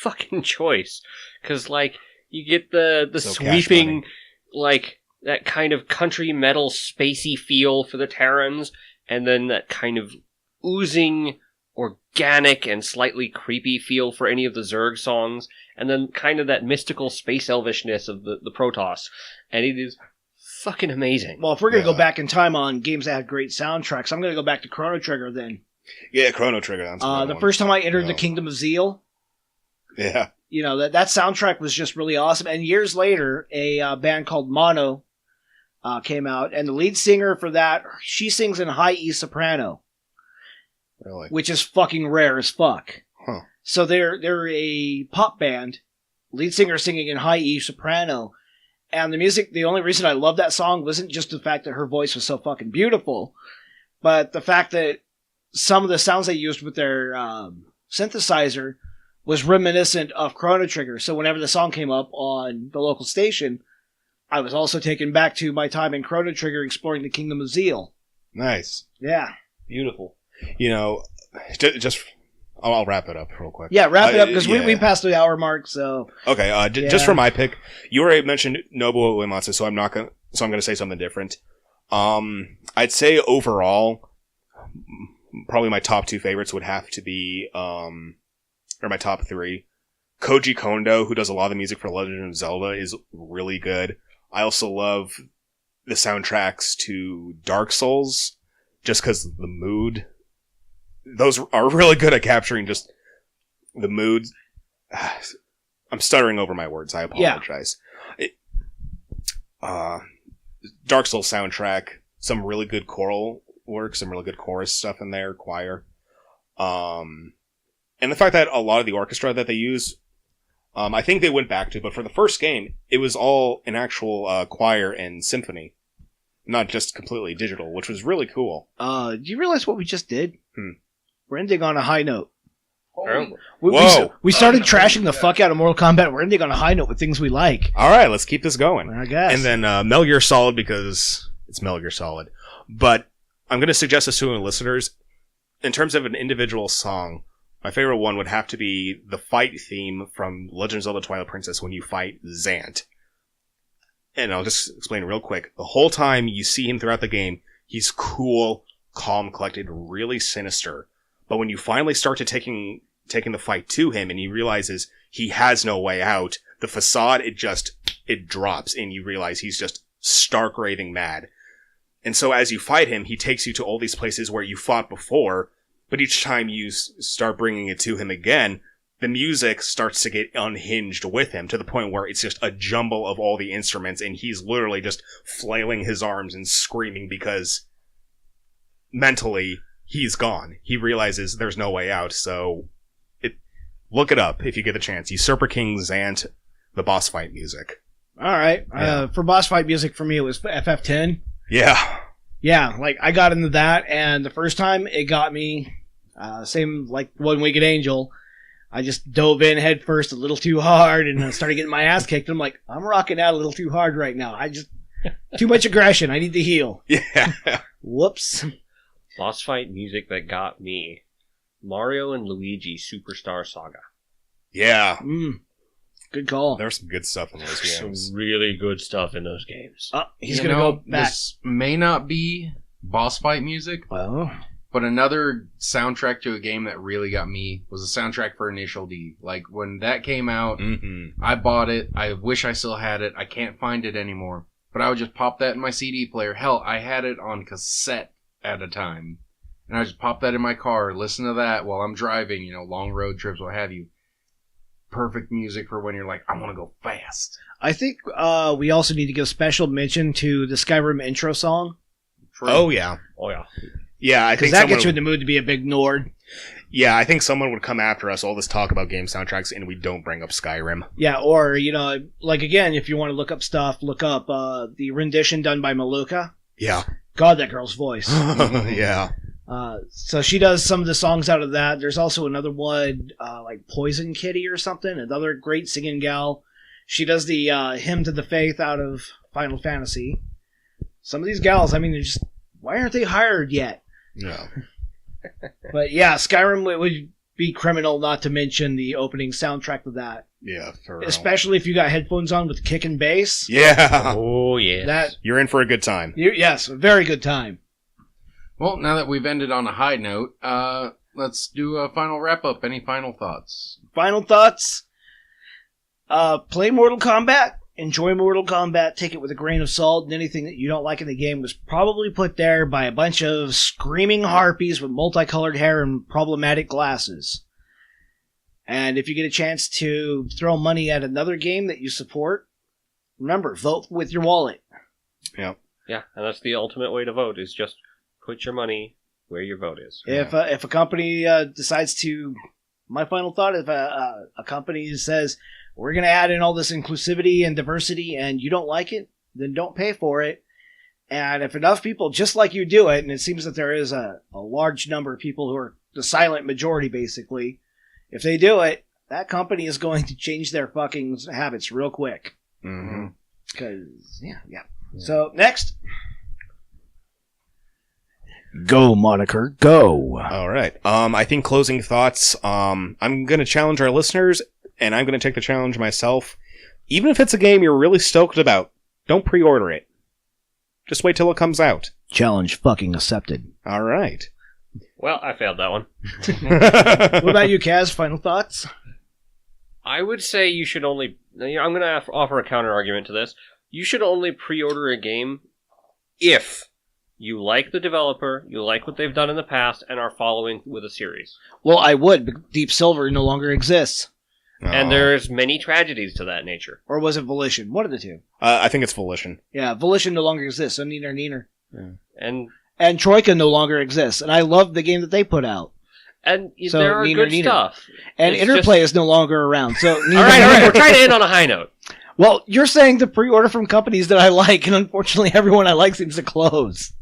fucking choice. Because, like, you get the So cash sweeping, money. like, that kind of country metal spacey feel for the Terrans, and then that kind of oozing, organic, and slightly creepy feel for any of the Zerg songs, and then kind of that mystical space elvishness of the Protoss. And it is fucking amazing. Well, if we're going to Yeah. go back in time on games that had great soundtracks, I'm going to go back to Chrono Trigger then. Yeah, Chrono Trigger. That's another The one. first time I entered Yeah. the Kingdom of Zeal, Yeah. you know, that soundtrack was just really awesome. And years later, a band called Mono came out, and the lead singer for that, she sings in high E soprano, Really. which is fucking rare as fuck. Huh. So they're a pop band, lead singer singing in high E soprano, and the music, the only reason I love that song wasn't just the fact that her voice was so fucking beautiful, but the fact that some of the sounds they used with their synthesizer was reminiscent of Chrono Trigger. So whenever the song came up on the local station, I was also taken back to my time in Chrono Trigger exploring the Kingdom of Zeal. Nice. Yeah. Beautiful. You know, just I'll wrap it up real quick. Yeah, wrap it up, because yeah. we passed the hour mark, so... Okay, Yeah. just for my pick, you already mentioned Nobuo Uematsu, so I'm gonna say something different. I'd say overall, probably my top 2 favorites would have to be, or my top 3. Koji Kondo, who does a lot of the music for Legend of Zelda, is really good. I also love the soundtracks to Dark Souls, just because the mood. Those are really good at capturing just the mood. I'm stuttering over my words. I apologize. Dark Souls soundtrack, some really good choral work, some really good chorus stuff in there, choir. And the fact that a lot of the orchestra that they use I think they went back to, but for the first game, it was all an actual choir and symphony, not just completely digital, which was really cool. Do you realize what we just did? We're ending on a high note. Whoa. We started trashing the fuck out of Mortal Kombat. We're ending on a high note with things we like. All right, let's keep this going. I guess. And then Metal Gear Solid, because it's Metal Gear Solid. But I'm going to suggest this to the listeners. In terms of an individual song, my favorite one would have to be the fight theme from Legend of Zelda Twilight Princess when you fight Zant. And I'll just explain real quick. The whole time you see him throughout the game, he's cool, calm, collected, really sinister. But when you finally start to taking the fight to him and he realizes he has no way out, the facade, it drops and you realize he's just stark raving mad. And so as you fight him, he takes you to all these places where you fought before, but each time you start bringing it to him again, the music starts to get unhinged with him to the point where it's just a jumble of all the instruments and he's literally just flailing his arms and screaming because mentally he's gone. He realizes there's no way out, so look it up if you get the chance. Usurper King Zant, the boss fight music. All right. Yeah. For boss fight music, for me, it was FF10. Yeah. Yeah, like, I got into that, and the first time, it got me, same like One Winged Angel. I just dove in head first a little too hard, and I started getting my ass kicked. I'm like, I'm rocking out a little too hard right now. Too much aggression. I need to heal. Yeah. Whoops. Boss fight music that got me. Mario and Luigi Superstar Saga. Yeah. Good call. There's some good stuff in those games. Some really good stuff in those games. He's going to go back. This may not be boss fight music, Well, but another soundtrack to a game that really got me was the soundtrack for Initial D. Like, when that came out, I bought it. I wish I still had it. I can't find it anymore. But I would just pop that in my CD player. Hell, I had it on cassette at a time. And I just pop that in my car, listen to that while I'm driving, long road trips, what have you. Perfect music for when you're like, I want to go fast. I think we also need to give special mention to the Skyrim intro song. True. Oh, yeah. Oh, yeah. Yeah, I Because think that gets you in the mood to be a big Nord. Yeah, I think someone would come after us, all this talk about game soundtracks, and we don't bring up Skyrim. Yeah, or, like, again, if you want to look up stuff, look up the rendition done by Maluka. Yeah. God, that girl's voice. Yeah. So she does some of the songs out of that. There's also another one, like Poison Kitty or something, another great singing gal. She does the Hymn to the Faith out of Final Fantasy. Some of these gals, I mean, they're just, why aren't they hired yet? No. But yeah, Skyrim, it would be criminal not to mention the opening soundtrack of that. Yeah, for real. Especially if you got headphones on with kick and bass. Yeah. Oh, yeah. You're in for a good time. Yes, a very good time. Well, now that we've ended on a high note, let's do a final wrap-up. Any final thoughts? Final thoughts? Play Mortal Kombat. Enjoy Mortal Kombat. Take it with a grain of salt. And anything that you don't like in the game was probably put there by a bunch of screaming harpies with multicolored hair and problematic glasses. And if you get a chance to throw money at another game that you support, remember, vote with your wallet. Yep. Yeah, and that's the ultimate way to vote, is just put your money where your vote is. If a company decides to... My final thought, if a company says, we're going to add in all this inclusivity and diversity and you don't like it, then don't pay for it. And if enough people just like you do it, and it seems that there is a large number of people who are the silent majority, basically, if they do it, that company is going to change their fucking habits real quick. Mm-hmm. Because, yeah. So, next. Go, Moniker, go. All right. I think closing thoughts, I'm going to challenge our listeners, and I'm going to take the challenge myself. Even if it's a game you're really stoked about, don't pre-order it. Just wait till it comes out. Challenge fucking accepted. All right. Well, I failed that one. What about you, Kaz? Final thoughts? I would say you should only... I'm going to offer a counter-argument to this. You should only pre-order a game if you like the developer, you like what they've done in the past, and are following with a series. Well, I would, but Deep Silver no longer exists. And there's many tragedies to that nature. Or was it Volition? One of the two. I think it's Volition. Yeah, Volition no longer exists, so neener. Yeah. And Troika no longer exists, and I love the game that they put out. And So, there are neener, good neener. stuff. And It's Interplay is no longer around. So All right. We're trying to end on a high note. Well, you're saying to pre-order from companies that I like, and unfortunately everyone I like seems to close.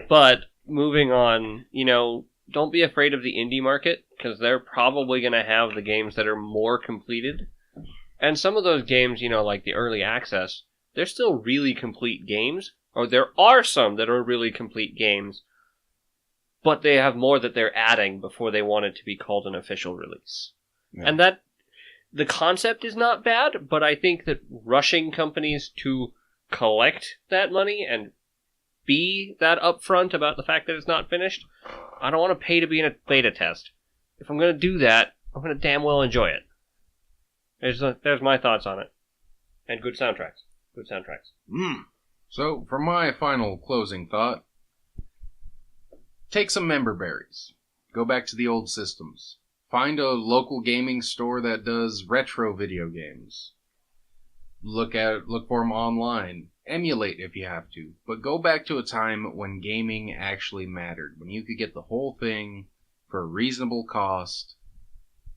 But moving on, don't be afraid of the indie market, because they're probably going to have the games that are more completed. And some of those games, like the early access, they're still really complete games, or there are some that are really complete games, but they have more that they're adding before they want it to be called an official release. Yeah. And that, the concept is not bad, but I think that rushing companies to collect that money and be that upfront about the fact that it's not finished, I don't want to pay to be in a beta test. If I'm going to do that, I'm going to damn well enjoy it. There's my thoughts on it. And good soundtracks. Good soundtracks. So, for my final closing thought, take some member berries. Go back to the old systems. Find a local gaming store that does retro video games. Look for them online. Emulate if you have to. But go back to a time when gaming actually mattered. When you could get the whole thing for a reasonable cost.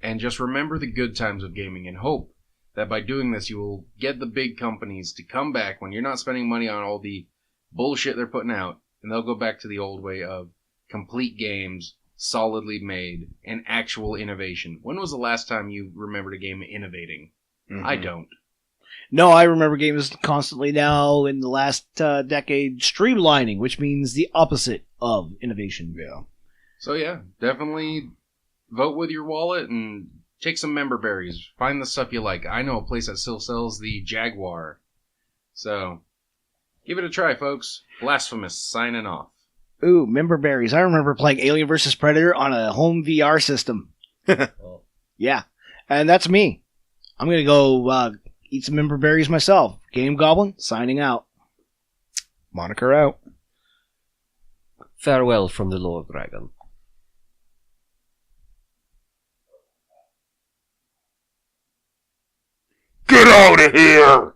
And just remember the good times of gaming and hope that by doing this you will get the big companies to come back when you're not spending money on all the bullshit they're putting out. And they'll go back to the old way of complete games, solidly made, and actual innovation. When was the last time you remembered a game innovating? Mm-hmm. I don't. No, I remember games constantly now in the last decade streamlining, which means the opposite of innovation. Yeah. So yeah, definitely vote with your wallet and take some member berries. Find the stuff you like. I know a place that still sells the Jaguar. So, give it a try, folks. Blasphemous signing off. Ooh, member berries. I remember playing Alien vs. Predator on a home VR system. Yeah, and that's me. I'm going to go eat some member berries myself. Game Goblin, signing out. Moniker out. Farewell from the Lord Dragon. Get out of here!